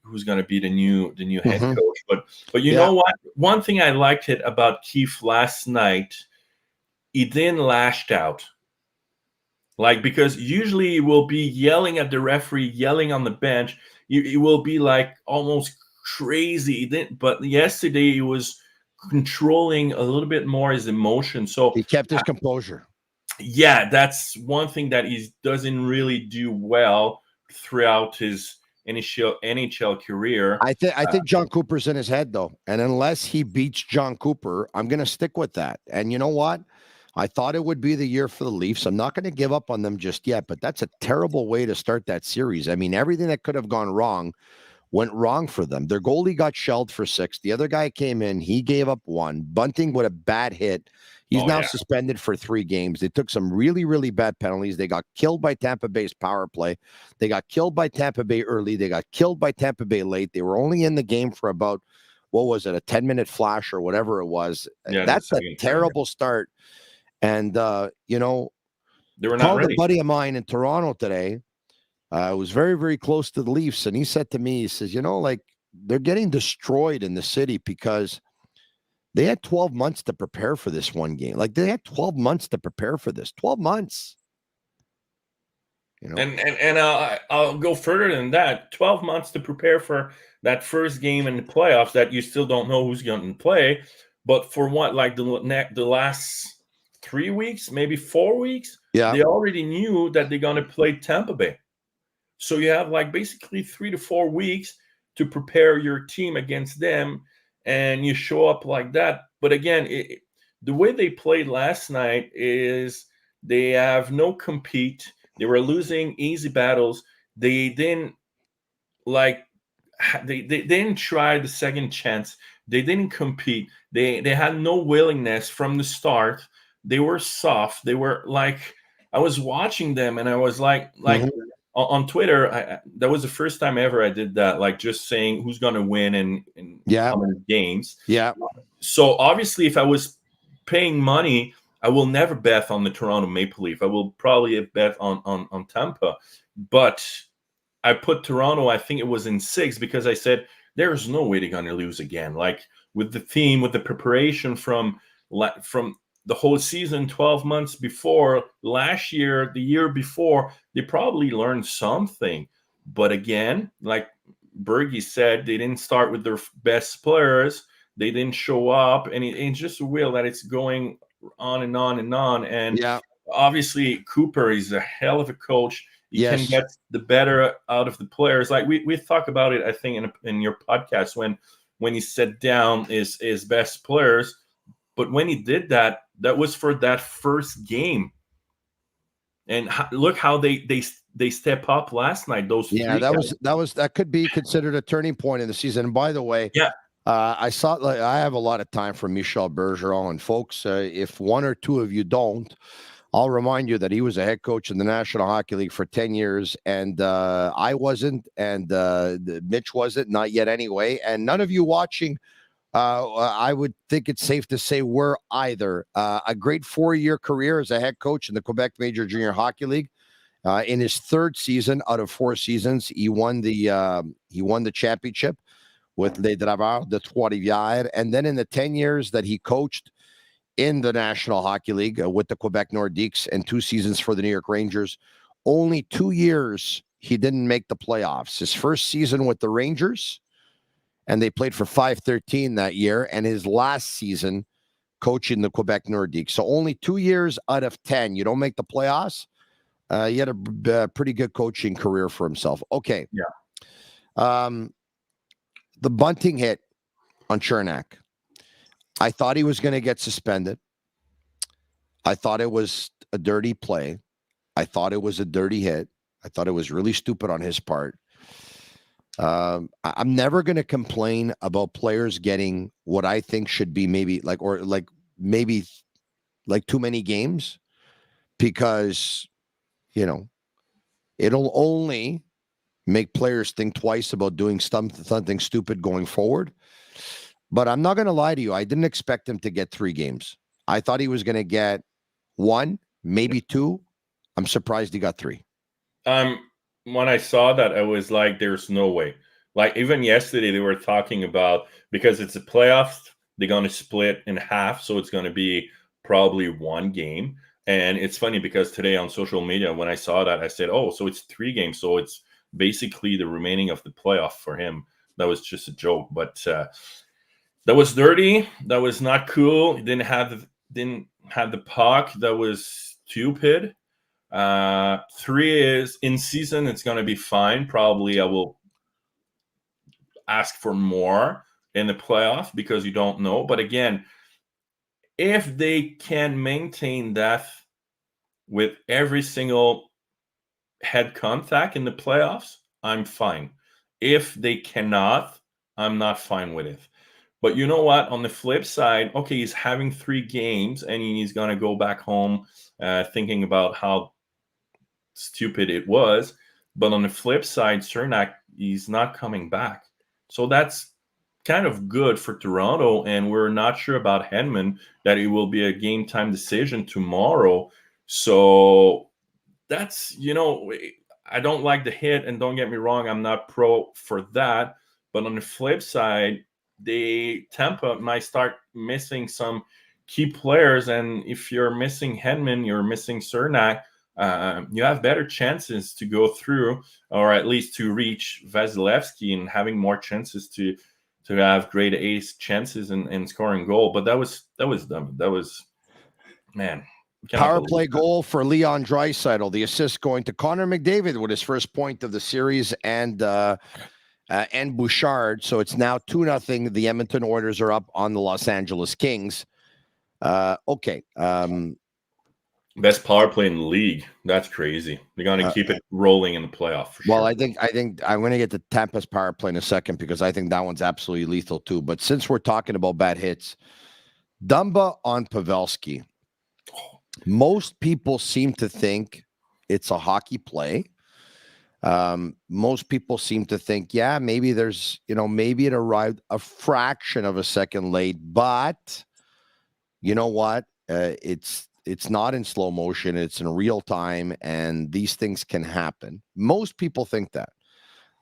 who's going to be the new head coach. But you know what? One thing I liked it about Keefe last night, he didn't lash out. Like, because usually he will be yelling at the referee, yelling on the bench. He will be like almost crazy. He didn't, but yesterday he was controlling a little bit more his emotion. So he kept his composure. Yeah, that's one thing that he doesn't really do well throughout his NHL career. I think John Cooper's in his head though, and unless he beats John Cooper, I'm going to stick with that. And you know what? I thought it would be the year for the Leafs. I'm not going to give up on them just yet, but that's a terrible way to start that series. I mean, everything that could have gone wrong went wrong for them. Their goalie got shelled for 6. The other guy came in. He gave up 1. Bunting with a bad hit. He's now suspended for 3 games. They took some really, really bad penalties. They got killed by Tampa Bay's power play. They got killed by Tampa Bay early. They got killed by Tampa Bay late. They were only in the game for about, what was it, a 10-minute flash or whatever it was. Yeah, that's a terrible start. And, you know, they were not ready. A buddy of mine in Toronto today was very, very close to the Leafs. And he said to me, he says, you know, like they're getting destroyed in the city because they had 12 months to prepare for this one game. Like they had 12 months to prepare for this. 12 months. You know? And I'll go further than that. 12 months to prepare for that first game in the playoffs that you still don't know who's going to play. But for what, like the last 3 weeks, maybe 4 weeks, they already knew that they're going to play Tampa Bay. So you have like basically 3 to 4 weeks to prepare your team against them, and you show up like that. But again, the way they played last night is they have no compete. They were losing easy battles. They didn't they didn't try the second chance. They didn't compete. They had no willingness from the start. They were soft. They were like, I was watching them and I was like on Twitter, that was the first time ever I did that, like just saying who's going to win in how many games. Yeah. So obviously if I was paying money, I will never bet on the Toronto Maple Leaf. I will probably bet on Tampa. But I put Toronto, I think it was in 6, because I said there's no way they're going to lose again. Like with the team, with the preparation from the whole season, 12 months before, last year, the year before, they probably learned something. But again, like Bergie said, they didn't start with their best players. They didn't show up. And it's just a wheel that it's going on and on and on. And obviously, Cooper is a hell of a coach. you can get the better out of the players. Like we talk about it, I think, in your podcast when he set down his best players. But when he did that, that was for that first game. And look how they step up last night. Those that could be considered a turning point in the season. And by the way, I have a lot of time for Michel Bergeron, and folks, if one or two of you don't, I'll remind you that he was a head coach in the National Hockey League for 10 years, and I wasn't, and Mitch wasn't, not yet anyway. And none of you watching, I would think it's safe to say we're either. A great 4-year career as a head coach in the Quebec Major Junior Hockey League. In his third season out of 4 seasons, he won the championship with Les Draveurs de Trois-Rivières. And then in the 10 years that he coached in the National Hockey League with the Quebec Nordiques and 2 seasons for the New York Rangers, only 2 years he didn't make the playoffs. His first season with the Rangers, and they played for 5-13 that year, and his last season coaching the Quebec Nordiques. So only 2 years out of 10 you don't make the playoffs. He had a pretty good coaching career for himself. Okay. Yeah. The Bunting hit on Chernak. I thought he was going to get suspended. I thought it was a dirty play. I thought it was a dirty hit. I thought it was really stupid on his part. I'm never going to complain about players getting what I think should be maybe too many games, because, it'll only make players think twice about doing something stupid going forward. But I'm not going to lie to you. I didn't expect him to get 3 games. I thought he was going to get 1, maybe 2. I'm surprised he got 3. When I saw that, I was like, there's no way. Like, even yesterday, they were talking about, because it's a playoffs, they're going to split in half. So it's going to be probably 1 game. And it's funny because today on social media, when I saw that, I said, oh, so it's 3 games. So it's basically the remaining of the playoff for him. That was just a joke. But that was dirty. That was not cool. He didn't have the puck. That was stupid. 3 is in season. It's going to be fine. Probably I will ask for more in the playoff because you don't know. But again, if they can maintain that with every single head contact in the playoffs, I'm fine. If they cannot, I'm not fine with it. But you know what? On the flip side, okay, he's having 3 games and he's going to go back home thinking about how stupid it was. But on the flip side, Cernak, he's not coming back. So that's kind of good for Toronto. And we're not sure about Hedman, that it will be a game time decision tomorrow. So that's, I don't like the hit. And don't get me wrong, I'm not pro for that. But on the flip side, Tampa might start missing some key players, and if you're missing Hedman, you're missing Cernak, you have better chances to go through, or at least to reach Vasilevsky, and having more chances to have grade ace chances and scoring goal. But that was dumb. That was, man. Power play goal for Leon Draisaitl. The assist going to Connor McDavid with his first point of the series, and Bouchard. So it's now 2-0. The Edmonton Oilers are up on the Los Angeles Kings. Okay. Best power play in the league. That's crazy. They're going to keep it rolling in the playoff. For well, sure. I think I'm going to get to Tampa's power play in a second, because I think that one's absolutely lethal too. But since we're talking about bad hits, Dumba on Pavelski. Most people seem to think it's a hockey play. Most people seem to think, yeah, maybe there's, maybe it arrived a fraction of a second late, but you know what? It's not in slow motion. It's in real time, and these things can happen. Most people think that.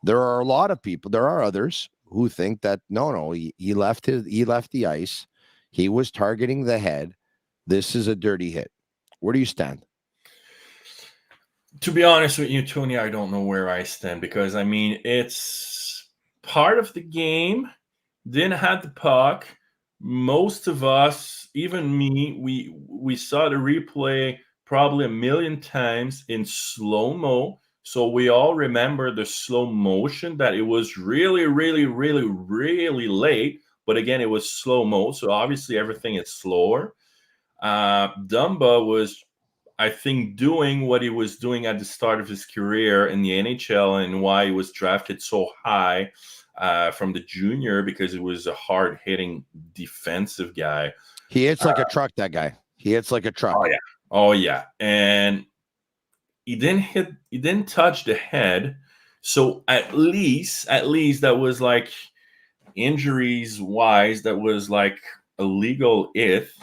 There are a lot of people. There are others who think that no, he left the ice. He was targeting the head. This is a dirty hit. Where do you stand? To be honest with you, Tony, I don't know where I stand, because it's part of the game. Didn't have the puck. Most of us, even me, we saw the replay probably a million times in slow-mo. So we all remember the slow motion, that it was really, really, really, really late. But again, it was slow mo. So obviously everything is slower. Dumba was, I think, doing what he was doing at the start of his career in the NHL, and why he was drafted so high from the junior, because he was a hard-hitting defensive guy. He hits like a truck, that guy. He hits like a truck. Oh, yeah. Oh, yeah. And he didn't touch the head. So at least that was like, injuries wise, that was like a legal if.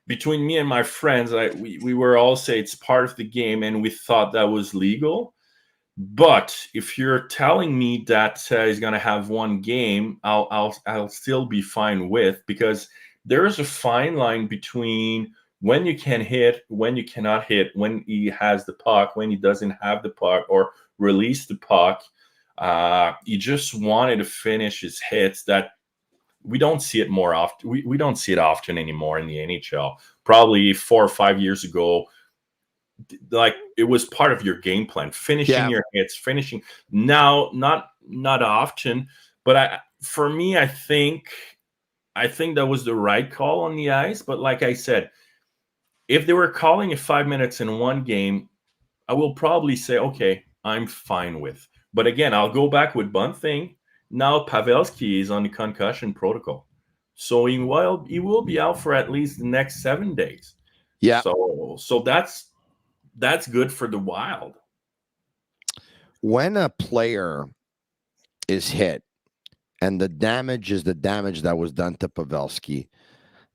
Between me and my friends, we were all say it's part of the game, and we thought that was legal. But if you're telling me that he's going to have one game, I'll still be fine with, because there is a fine line between when you can hit, when you cannot hit, when he has the puck, when he doesn't have the puck, or release the puck. He just wanted to finish his hits. That we don't see it more often. We don't see it often anymore in the NHL. Probably 4 or 5 years ago, like, it was part of your game plan, finishing your hits, finishing. Now, not often, but for me, I think that was the right call on the ice. But like I said, if they were calling it 5 minutes in one game, I will probably say, okay, I'm fine with. But again, I'll go back with Bunting. Now Pavelski is on the concussion protocol, so he will be out for at least the next 7 days. Yeah. So that's good for the Wild. When a player is hit, and the damage is the damage that was done to Pavelski,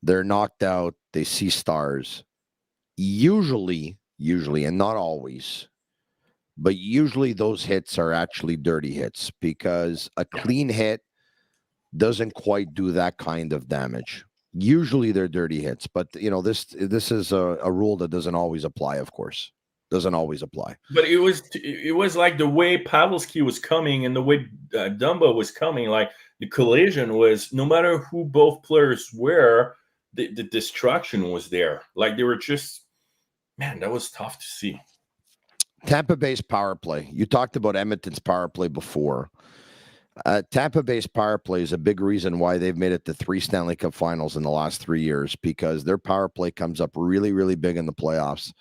they're knocked out, they see stars. Usually, and not always, but usually those hits are actually dirty hits, because a clean hit doesn't quite do that kind of damage. Usually they're dirty hits, but this is a rule that doesn't always apply, of course. Doesn't always apply. But it was like the way Pavelski was coming and the way Dumba was coming, like the collision was, no matter who both players were, the destruction was there. Like, they were just, man, that was tough to see. Tampa Bay's power play. You talked about Edmonton's power play before. Tampa Bay's power play is a big reason why they've made it to 3 Stanley Cup finals in the last 3 years, because their power play comes up really, really big in the playoffs.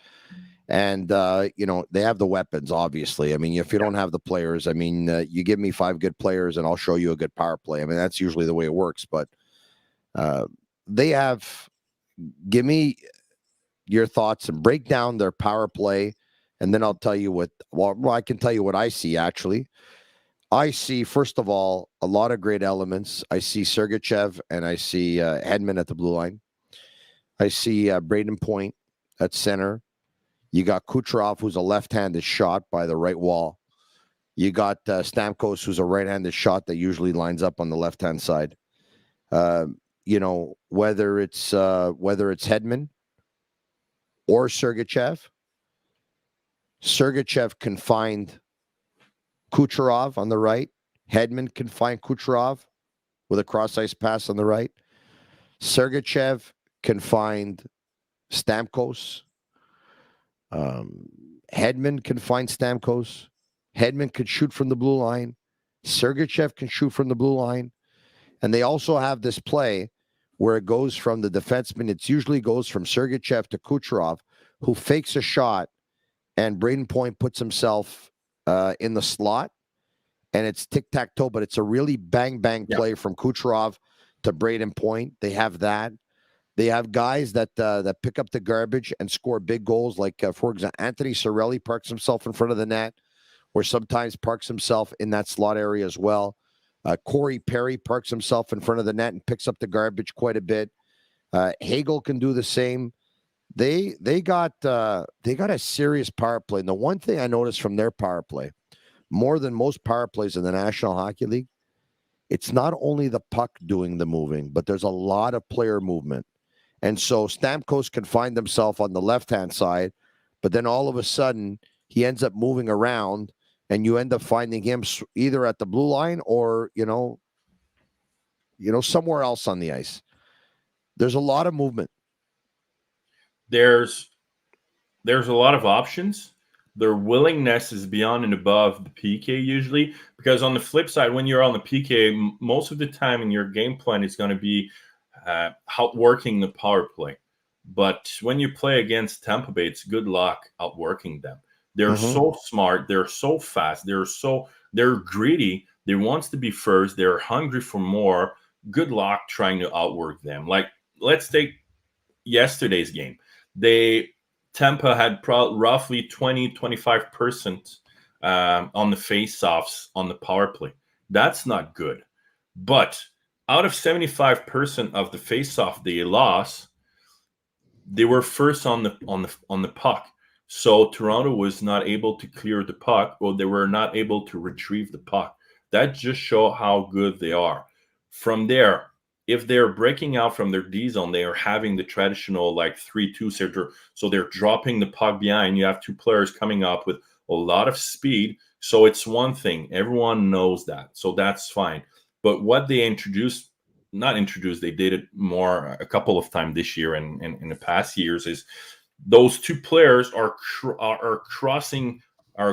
And, they have the weapons, obviously. I mean, if you don't have the players, I mean, you give me 5 good players and I'll show you a good power play. I mean, that's usually the way it works. But give me your thoughts and break down their power play. And then I'll tell you I can tell you what I see, actually. I see, first of all, a lot of great elements. I see Sergachev and I see Hedman at the blue line. I see Braden Point at center. You got Kucherov, who's a left-handed shot by the right wall. You got Stamkos, who's a right-handed shot that usually lines up on the left-hand side. Whether it's Hedman or Sergachev can find Kucherov on the right. Hedman can find Kucherov with a cross-ice pass on the right. Sergachev can find Stamkos. Hedman can find Stamkos. Hedman could shoot from the blue line. Sergachev can shoot from the blue line. And they also have this play where it goes from the defenseman. It usually goes from Sergachev to Kucherov, who fakes a shot, and Braden Point puts himself in the slot, and it's tic-tac-toe, but it's a really bang-bang play from Kucherov to Braden Point. They have that. They have guys that pick up the garbage and score big goals, like, for example, Anthony Cirelli parks himself in front of the net, or sometimes parks himself in that slot area as well. Corey Perry parks himself in front of the net and picks up the garbage quite a bit. Hagel can do the same. They got a serious power play. And the one thing I noticed from their power play, more than most power plays in the National Hockey League, it's not only the puck doing the moving, but there's a lot of player movement. And so Stamkos can find himself on the left-hand side, but then all of a sudden he ends up moving around, and you end up finding him either at the blue line or, somewhere else on the ice. There's a lot of movement. There's a lot of options, their willingness is beyond and above the PK usually, because on the flip side, when you're on the PK, most of the time in your game plan is going to be outworking the power play. But when you play against Tampa Bay, it's good luck outworking them. They're so smart. They're so fast. They're greedy. They want to be first. They're hungry for more. Good luck trying to outwork them. Like, let's take yesterday's game. Tampa had roughly 20-25% on the face-offs on the power play. That's not good. But out of 75% of the face-off they lost, they were first on the puck. So Toronto was not able to clear the puck, or they were not able to retrieve the puck. That just shows how good they are. From there, if they're breaking out from their D zone, they are having the traditional like 3-2, so they're dropping the puck behind. You have two players coming up with a lot of speed. So it's one thing. Everyone knows that. So that's fine. But what they they did it more a couple of times this year and in the past years, is those two players are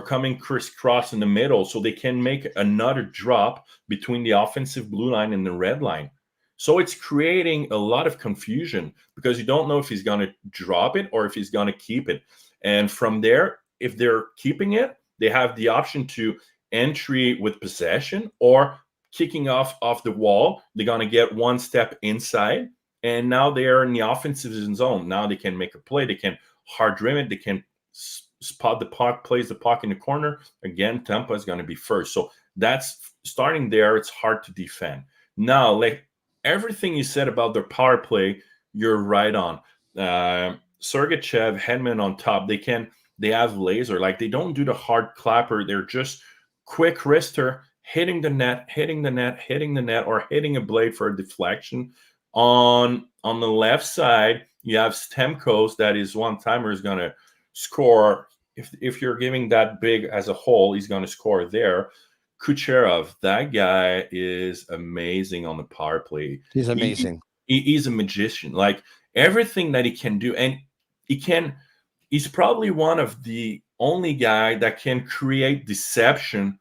coming crisscross in the middle, so they can make another drop between the offensive blue line and the red line. So it's creating a lot of confusion because you don't know if he's going to drop it or if he's going to keep it. And from there, if they're keeping it, they have the option to entry with possession or kicking off the wall. They're going to get one step inside, and now they are in the offensive zone. Now they can make a play. They can hard rim it. They can spot the puck, plays the puck in the corner. Again, Tampa is going to be first. So that's starting there. It's hard to defend. Now, like everything you said about their power play, you're right on. Sergachev, Hedman on top. They have laser. Like they don't do the hard clapper. They're just quick wrister, hitting the net, or hitting a blade for a deflection. On the left side, you have Stamkos, that is one-timer, is going to score. If you're giving that big as a whole, he's going to score there. Kucherov, that guy is amazing on the power play. He's amazing. He's a magician. Like everything that he can do, and he's probably one of the only guy that can create deception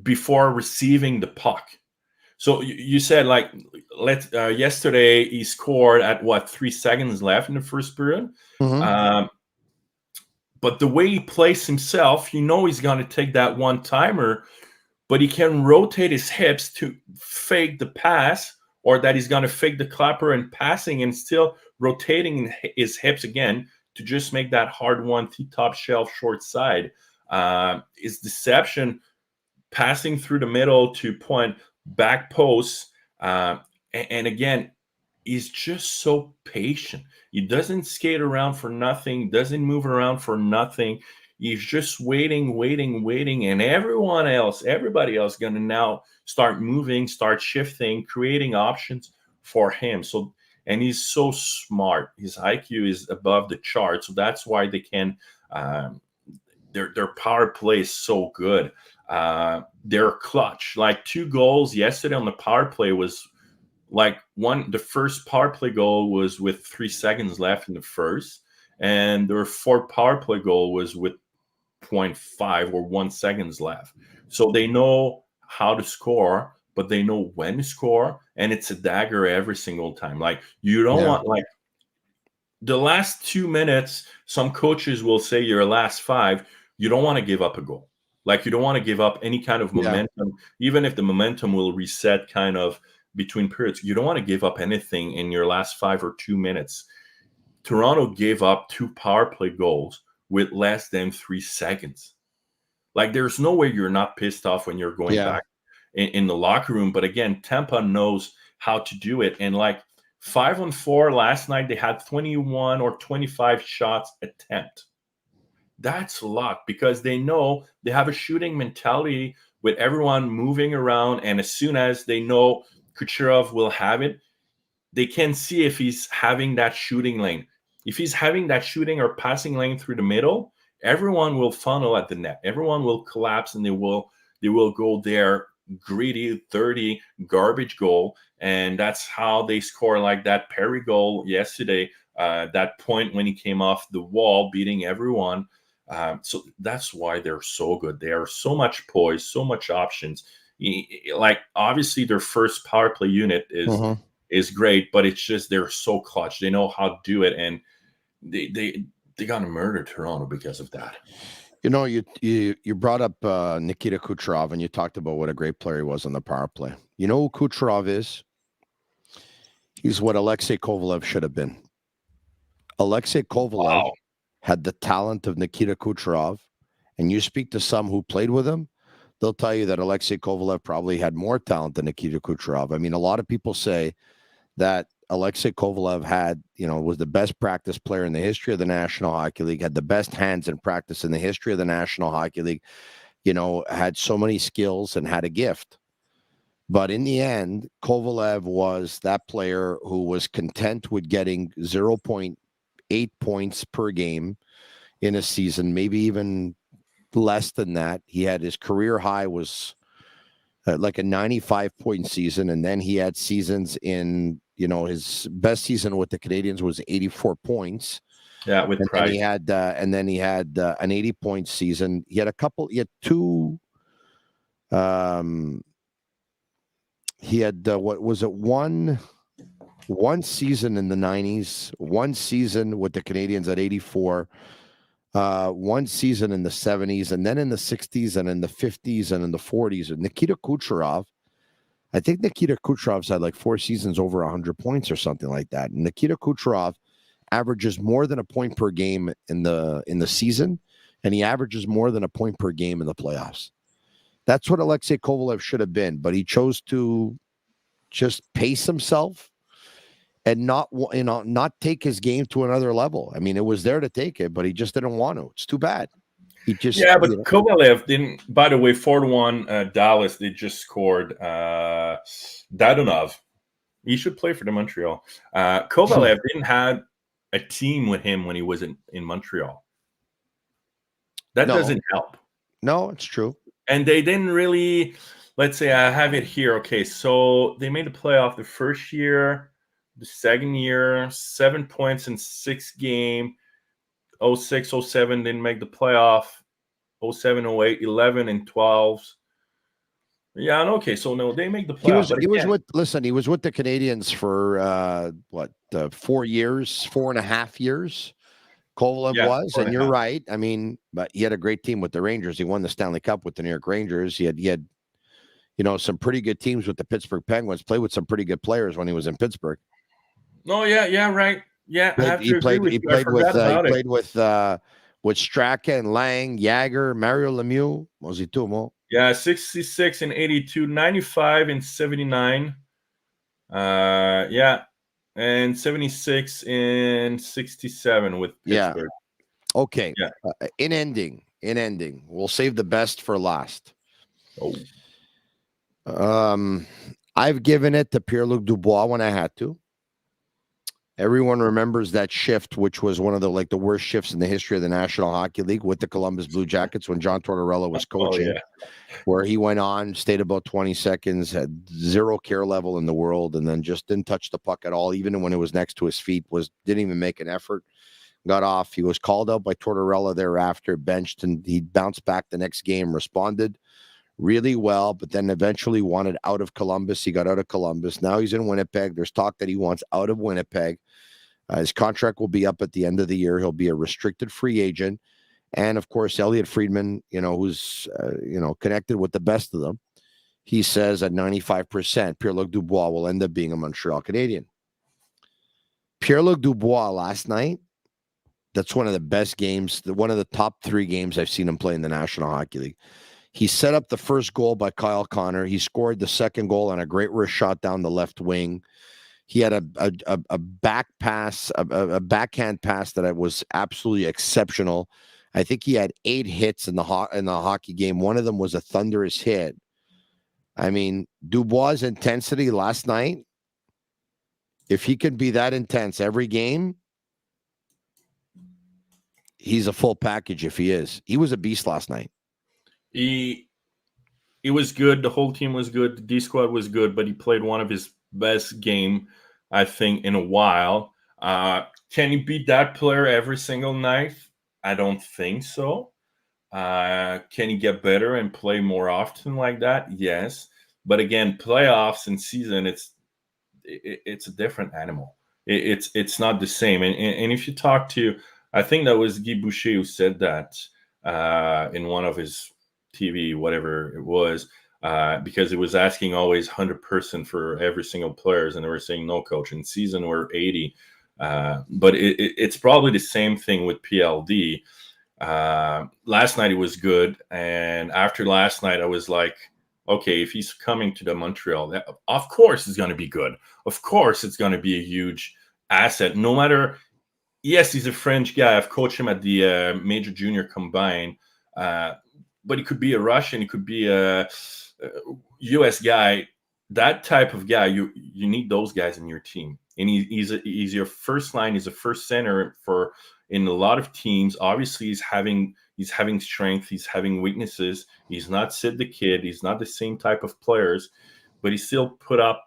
before receiving the puck. So you said like yesterday he scored at 3 seconds left in the first period. But the way he plays himself, he's going to take that one-timer, but he can rotate his hips to fake the pass, or that he's going to fake the clapper and passing and still rotating his hips again to just make that hard one top shelf short side. His deception, passing through the middle to point back post, and again, he's just so patient. He doesn't skate around for nothing, doesn't move around for nothing. He's just waiting, and everybody else going to now start moving, start shifting, creating options for him. So, and he's so smart. His IQ is above the chart, so that's why they can. Their power play is so good. They're clutch. Like 2 goals yesterday on the power play was like the first power play goal was with 3 seconds left in the first, and their 4th power play goal was with 0.5 or 1 seconds left. So they know how to score, but they know when to score, and it's a dagger every single time. Like you don't want like the last 2 minutes. Some coaches will say your last 5. You don't want to give up a goal. Like you don't want to give up any kind of momentum, even if the momentum will reset kind of between periods. You don't want to give up anything in your last 5 or 2 minutes. Toronto gave up 2 power play goals with less than 3 seconds. Like there's no way you're not pissed off when you're going back in the locker room. But again, Tampa knows how to do it. And like 5-on-4 last night, they had 21 or 25 shots attempt. That's a lot because they know they have a shooting mentality with everyone moving around. And as soon as they know Kucherov will have it, they can see if he's having that shooting lane. If he's having that shooting or passing lane through the middle, everyone will funnel at the net. Everyone will collapse and they will go there, greedy, dirty, garbage goal. And that's how they score, like that Perry goal yesterday, that point when he came off the wall, beating everyone. So that's why they're so good. They are so much poise, so much options. Like obviously their first power play unit is great, but it's just they're so clutch. They know how to do it, and they got to murder Toronto because of that. You know, you brought up Nikita Kucherov, and you talked about what a great player he was on the power play. You know who Kucherov is? He's what Alexei Kovalev should have been. Alexei Kovalev had the talent of Nikita Kucherov, and you speak to some who played with him, they'll tell you that Alexei Kovalev probably had more talent than Nikita Kucherov. I mean, a lot of people say that Alexei Kovalev was the best practice player in the history of the National Hockey League, had the best hands in practice in the history of the National Hockey League, had so many skills and had a gift. But in the end, Kovalev was that player who was content with getting 0.8 points per game in a season, maybe even less than that. He had his career high was like a 95-point season, and then he had seasons in his best season with the Canadiens was 84 points. Yeah, with and pride. then he had an 80-point season. He had two. He had one season in the 90s, one season with the Canadiens at 84. One season in the 70s, and then in the 60s, and in the 50s, and in the 40s. And Nikita Kucherov, I think Nikita Kucherov's had like 4 seasons over 100 points or something like that. And Nikita Kucherov averages more than a point per game in the season, and he averages more than a point per game in the playoffs. That's what Alexei Kovalev should have been, but he chose to just pace himself and not take his game to another level. I mean, it was there to take it, but he just didn't want to. It's too bad. He just Kovalev didn't. By the way, 4-1 Dallas. They just scored. Dadonov. He should play for the Montreal. Kovalev didn't have a team with him when he was in Montreal. That doesn't help. No, it's true. And they didn't really. Let's say I have it here. Okay, so they made the playoff the first year. The second year, 7 points in 6 games. 06, 07 didn't make the playoff. 07, 08, 11 and 12. Yeah, okay. So no, they make the playoff. He was with the Canadiens for 4 years, 4.5 years. Kovalev was, and you're right. I mean, but he had a great team with the Rangers. He won the Stanley Cup with the New York Rangers. He had some pretty good teams with the Pittsburgh Penguins. Played with some pretty good players when he was in Pittsburgh. Oh yeah, right. Yeah, he played with Straka and Lang, Jiguere, Mario Lemieux, Mositumo. Yeah, 66 and 82, 95 and 79. And 76 and 67 with Pittsburgh. Yeah. Okay. Yeah. In ending, we'll save the best for last. I've given it to Pierre-Luc Dubois when I had to. Everyone remembers that shift, which was one of the worst shifts in the history of the National Hockey League with the Columbus Blue Jackets when John Tortorella was coaching, where he went on, stayed about 20 seconds, had zero care level in the world, and then just didn't touch the puck at all, even when it was next to his feet, didn't even make an effort, got off. He was called out by Tortorella thereafter, benched, and he bounced back the next game, responded really well, but then eventually wanted out of Columbus. He got out of Columbus. Now he's in Winnipeg. There's talk that he wants out of Winnipeg. His contract will be up at the end of the year. He'll be a restricted free agent. And of course, Elliot Friedman, who's, connected with the best of them. He says at 95%, Pierre-Luc Dubois will end up being a Montreal Canadian. Pierre-Luc Dubois last night, that's one of the best games, one of the top 3 games I've seen him play in the National Hockey League. He set up the first goal by Kyle Connor. He scored the second goal on a great wrist shot down the left wing. He had a back pass, a backhand pass that was absolutely exceptional. I think he had 8 hits in the hockey game. One of them was a thunderous hit. I mean, Dubois' intensity last night, if he can be that intense every game, he's a full package if he is. He was a beast last night. He was good. The whole team was good. The D squad was good, but he played one of his best game, I think, in a while. Can he beat that player every single night? I don't think so. Can he get better and play more often like that? Yes. But again, playoffs and season, it's a different animal. It's not the same. And if you talk to, I think that was Guy Boucher who said that in one of his TV, whatever it was, because it was asking always 100% for every single players, and they were saying no, coach. In season we're 80, but it's probably the same thing with PLD. Last night it was good, and after last night I was like, okay, if he's coming to the Montreal, of course it's going to be good. Of course it's going to be a huge asset. No matter, yes, he's a French guy. I've coached him at the major junior combine, but he could be a Russian. He could be a U.S. guy. That type of guy, you need those guys in your team. And he's your first line. He's a first center for in a lot of teams. Obviously, he's having strength. He's having weaknesses. He's not Sid the Kid. He's not the same type of players, but he still put up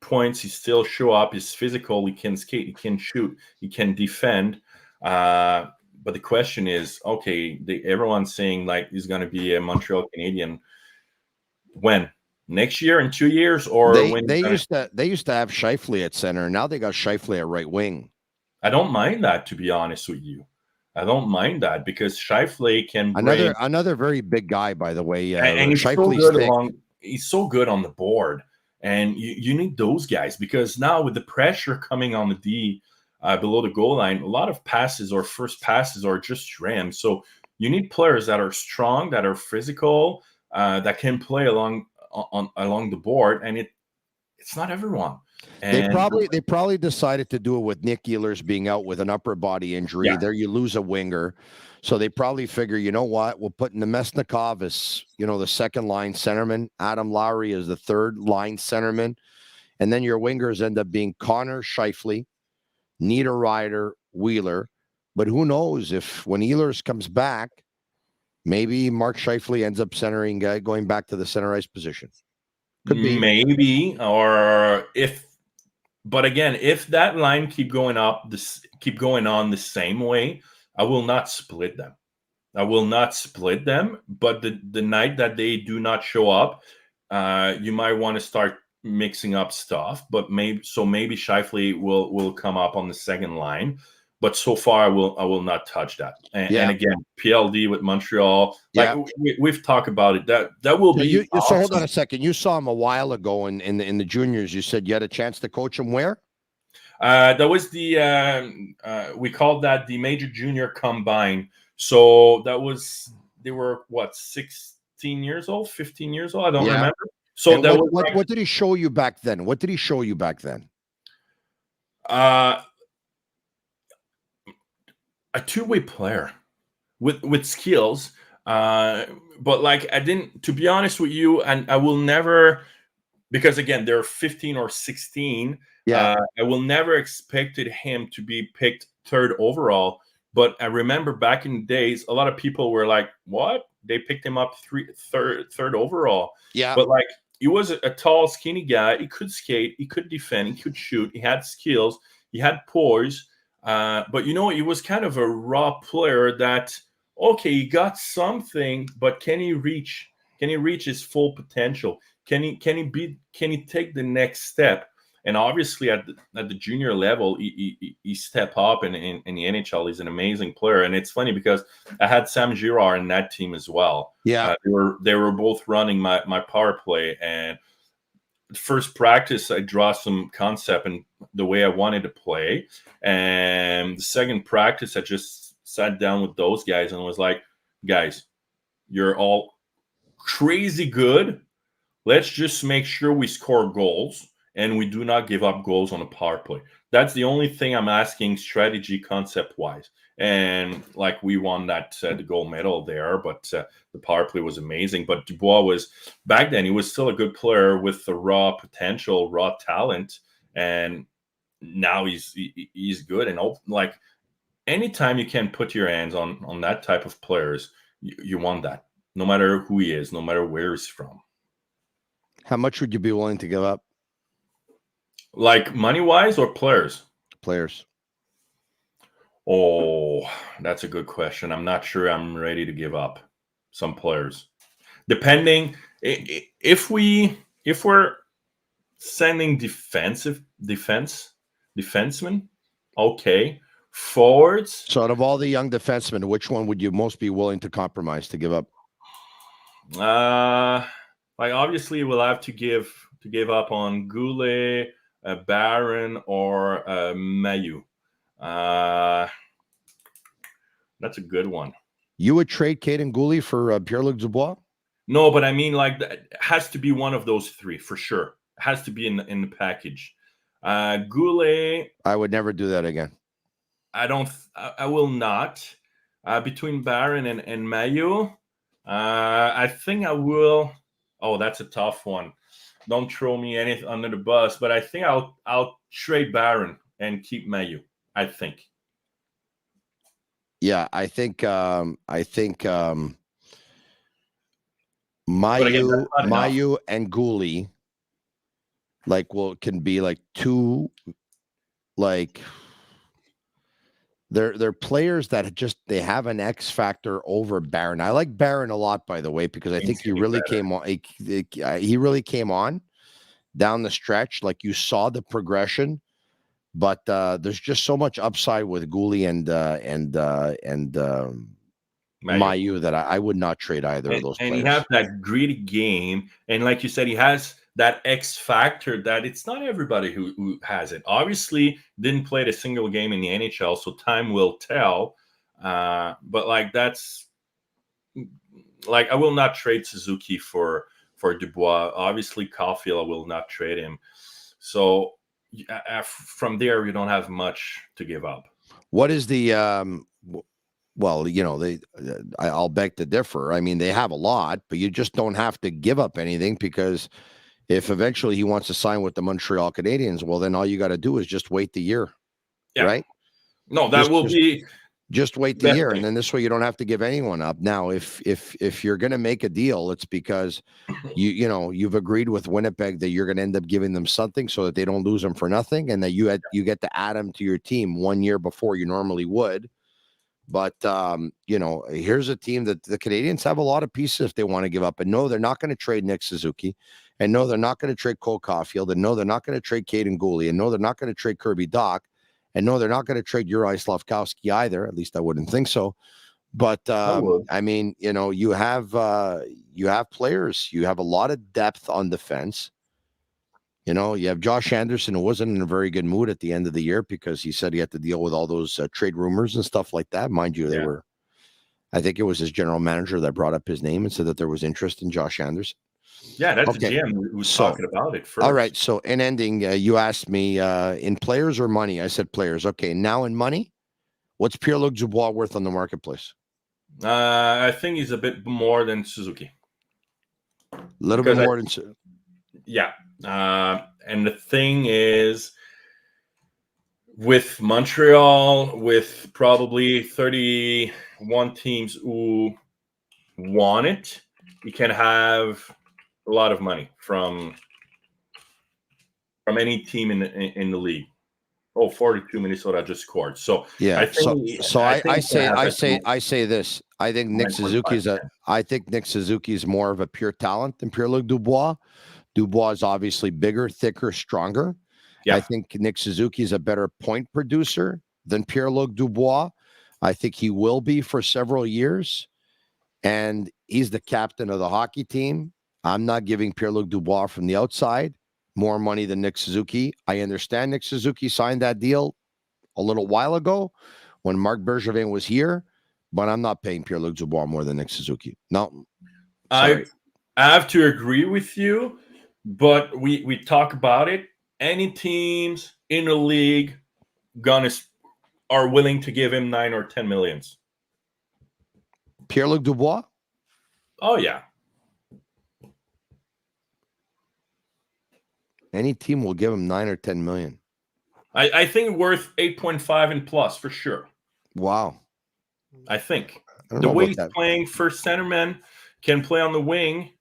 points. He still show up. He's physical. He can skate. He can shoot. He can defend. But the question is, okay, everyone's saying like he's going to be a Montreal Canadian. When? Next year, in 2 years, or they used to have Scheifele at center. Now they got Scheifele at right wing. I don't mind that, to be honest with you. I don't mind that because Scheifele can bring another very big guy, by the way. And he's so good he's so good on the board, and you need those guys because now with the pressure coming on the D below the goal line, a lot of passes or first passes are just rammed. So you need players that are strong, that are physical, that can play along the board, and it's not everyone. And they probably decided to do it with Nick Ehlers being out with an upper body injury. Yeah. There you lose a winger, so they probably figure, you know what, we'll put Nemesnikov as the second line centerman, Adam Lowry as the third line centerman, and then your wingers end up being Connor, Scheifele, Niederreiter, Wheeler. But who knows if when Ehlers comes back, maybe Mark Scheifele ends up centering, going back to the center ice position. Could be. Maybe, or but again, if that line keep going on the same way, I will not split them. But the night that they do not show up, you might want to start mixing up stuff. But maybe Scheifele will come up on the second line. But so far, I will not touch that. And again, PLD with Montreal, we've talked about it. That will be. So hold on a second. You saw him a while ago in the juniors. You said you had a chance to coach him where? That was we called that the major junior combine. So they were 16 years old, 15 years old. I don't remember. So what did he show you back then? A two-way player with skills, but like I didn't, to be honest with you, and I will never, because again they're 15 or 16. I will never expected him to be picked third overall. But I remember back in the days, a lot of people were like, "What? They picked him up third overall." Yeah, but like he was a tall, skinny guy. He could skate, he could defend, he could shoot, he had skills, he had poise. But he was kind of a raw player that, okay, he got something, but can he reach his full potential? Can he take the next step? And obviously at the junior level, he step up, and in the NHL, he's an amazing player. And it's funny because I had Sam Girard in that team as well. Yeah, they were both running my power play, and first practice, I draw some concept and the way I wanted to play. And the second practice, I just sat down with those guys and was like, guys, you're all crazy good. Let's just make sure we score goals and we do not give up goals on a power play. That's the only thing I'm asking strategy concept wise. And like we won that the gold medal there, but the power play was amazing. But Dubois was, back then, he was still a good player with the raw potential, raw talent, and now he's good. And like anytime you can put your hands on that type of players, you want that, no matter who he is, no matter where he's from. How much would you be willing to give up? Like money wise or players? Players. Oh, that's a good question. I'm not sure I'm ready to give up some players. Depending if we're sending defensemen, okay. Forwards. So out of all the young defensemen, which one would you most be willing to compromise to give up? Like obviously we'll have to give up on Goulet, Barron, or Mayu. That's a good one. You would trade Caden Goulet for Pierre-Luc Dubois? No, but I mean, like, it has to be one of those three for sure. It has to be in the package. Goulet. I would never do that again. I will not. Between Barron and Mayu, I think I will. Oh, that's a tough one. Don't throw me anything under the bus, but I think I'll trade Barron and keep Mayu. I think. Yeah, I think Mayu and Goulet can be like two, like they're players that they have an X factor over Barron. I like Barron a lot, by the way, because I think he really came on. He really came on down the stretch. Like you saw the progression, but there's just so much upside with Goulet and Mayu that I would not trade either of those players. And he has that gritty game, and like you said, he has that X factor that it's not everybody who has it. Obviously, didn't play a single game in the NHL, so time will tell. But like that's like I will not trade Suzuki for Dubois. Obviously, Caulfield I will not trade him. So from there, you don't have much to give up. What is the well, I'll beg to differ. I mean, they have a lot, but you just don't have to give up anything, because if eventually he wants to sign with the Montreal Canadiens, well, then all you got to do is just wait the year, right? No, just wait the year, and then this way you don't have to give anyone up. Now, if you're going to make a deal, it's because you've agreed with Winnipeg that you're going to end up giving them something so that they don't lose them for nothing, and that you get to add them to your team 1 year before you normally would. But, here's a team that the Canadiens have a lot of pieces if they want to give up. And no, they're not going to trade Nick Suzuki. And no, they're not going to trade Cole Caulfield. And no, they're not going to trade Caden Goulet. And no, they're not going to trade Kirby Dach. And no, they're not going to trade Juraj Slafkowski either. At least I wouldn't think so. But, I mean, you have players. You have a lot of depth on defense. You have Josh Anderson, who wasn't in a very good mood at the end of the year because he said he had to deal with all those trade rumors and stuff like that. Mind you, I think it was his general manager that brought up his name and said that there was interest in Josh Anderson. Yeah, that's the GM who was talking about it first. All right. So in ending, you asked me in players or money. I said players. Okay. Now in money, what's Pierre-Luc Dubois worth on the marketplace? I think he's a bit more than Suzuki. A little bit more than Suzuki. Yeah. And the thing is, with Montreal, with probably 31 teams who want it, you can have a lot of money from any team in the league. Oh, 42 Minnesota just scored. So yeah, I say this. I think Nick Suzuki is more of a pure talent than Pierre-Luc Dubois. Dubois is obviously bigger, thicker, stronger. Yeah. I think Nick Suzuki is a better point producer than Pierre-Luc Dubois. I think he will be for several years. And he's the captain of the hockey team. I'm not giving Pierre-Luc Dubois from the outside more money than Nick Suzuki. I understand Nick Suzuki signed that deal a little while ago when Marc Bergevin was here, but I'm not paying Pierre-Luc Dubois more than Nick Suzuki. No. Sorry. I have to agree with you. But we talk about it. Any teams in the league are willing to give him 9 or 10 millions. Pierre-Luc Dubois? Oh, yeah. Any team will give him 9 or 10 million. I think worth 8.5 and plus for sure. Wow. I think. The way he's playing first centerman, can play on the wing.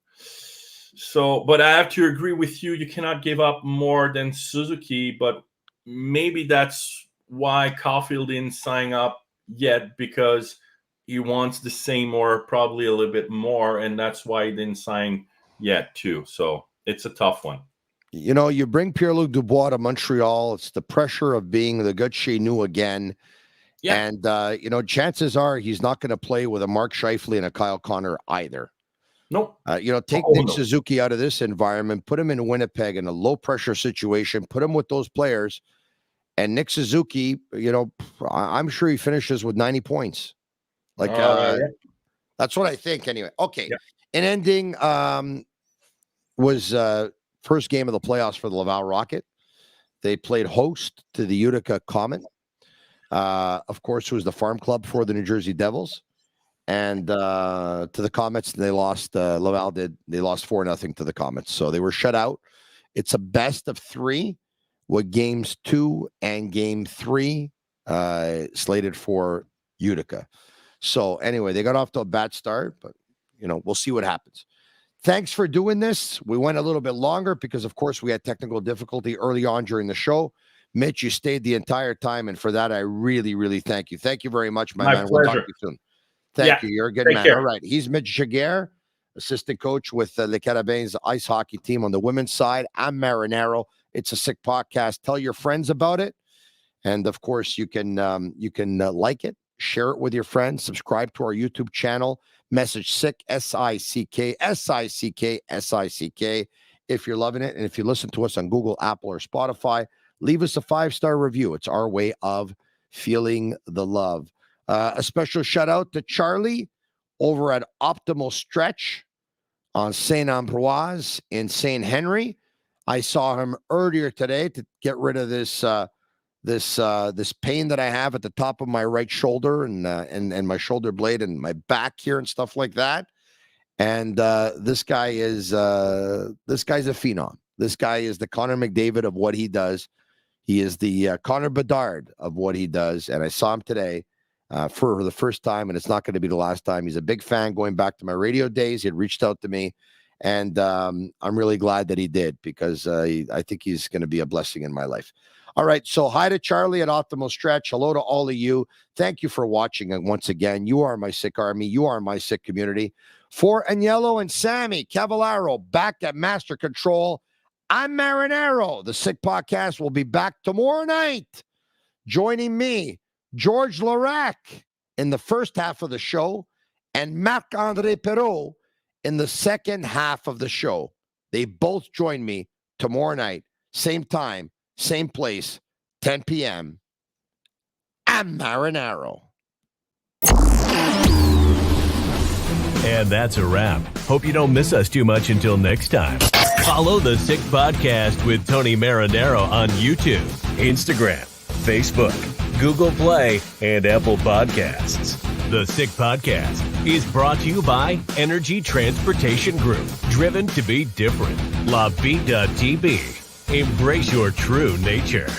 So, but I have to agree with you. You cannot give up more than Suzuki, but maybe that's why Caulfield didn't sign up yet, because he wants the same or probably a little bit more, and that's why he didn't sign yet too. So it's a tough one. You know, you bring Pierre-Luc Dubois to Montreal. It's the pressure of being the good chez nous again. Yeah. And, you know, chances are he's not going to play with a Marc Scheifele and a Kyle Connor either. Nope. You know, take Nick Suzuki out of this environment, put him in Winnipeg in a low-pressure situation, put him with those players. And Nick Suzuki, you know, I'm sure he finishes with 90 points. Like, that's what I think anyway. Okay. Yeah. And ending was first game of the playoffs for the Laval Rocket. They played host to the Utica Comet. Of course, it was the farm club for the New Jersey Devils. And to the Comets, they lost. Laval did. They lost 4-0 to the Comets. So they were shut out. It's a best of 3 with games 2 and game 3 slated for Utica. So anyway, they got off to a bad start, but, you know, we'll see what happens. Thanks for doing this. We went a little bit longer because, of course, we had technical difficulty early on during the show. Mitch, you stayed the entire time, and for that, I really, really thank you. Thank you very much, my man. Pleasure. We'll talk to you soon. Thank you. You're a good man. Care. All right. He's Mitch Giguere, assistant coach with Les Carabins ice hockey team on the women's side. I'm Marinaro. It's a sick podcast. Tell your friends about it. And, of course, you can like it, share it with your friends, subscribe to our YouTube channel, message SICK, SICK, SICK, SICK if you're loving it. And if you listen to us on Google, Apple, or Spotify, leave us a 5-star review. It's our way of feeling the love. A special shout out to Charlie over at Optimal Stretch on St. Ambroise in St. Henry. I saw him earlier today to get rid of this pain that I have at the top of my right shoulder and my shoulder blade and my back here and stuff like that. And this guy's a phenom. This guy is the Connor McDavid of what he does. He is the Connor Bedard of what he does. And I saw him today for the first time, and it's not going to be the last time. He's a big fan going back to my radio days. He had reached out to me, and I'm really glad that he did, because I think he's going to be a blessing in my life. All right, so hi to Charlie at Optimal Stretch. Hello to all of you. Thank you for watching. And once again, you are my sick army. You are my sick community. For Agnello and Sammy Cavallaro back at Master Control, I'm Marinaro. The Sick Podcast will be back tomorrow night. Joining me, George Larac in the first half of the show and Marc-André Perreault in the second half of the show. They both join me tomorrow night, same time, same place, 10 p.m. I'm Marinaro. And that's a wrap. Hope you don't miss us too much until next time. Follow the Sick Podcast with Tony Marinaro on YouTube, Instagram, Facebook, Google Play, and Apple Podcasts. The Sick Podcast is brought to you by Energy Transportation Group. Driven to be different. La Vida TB. Embrace your true nature.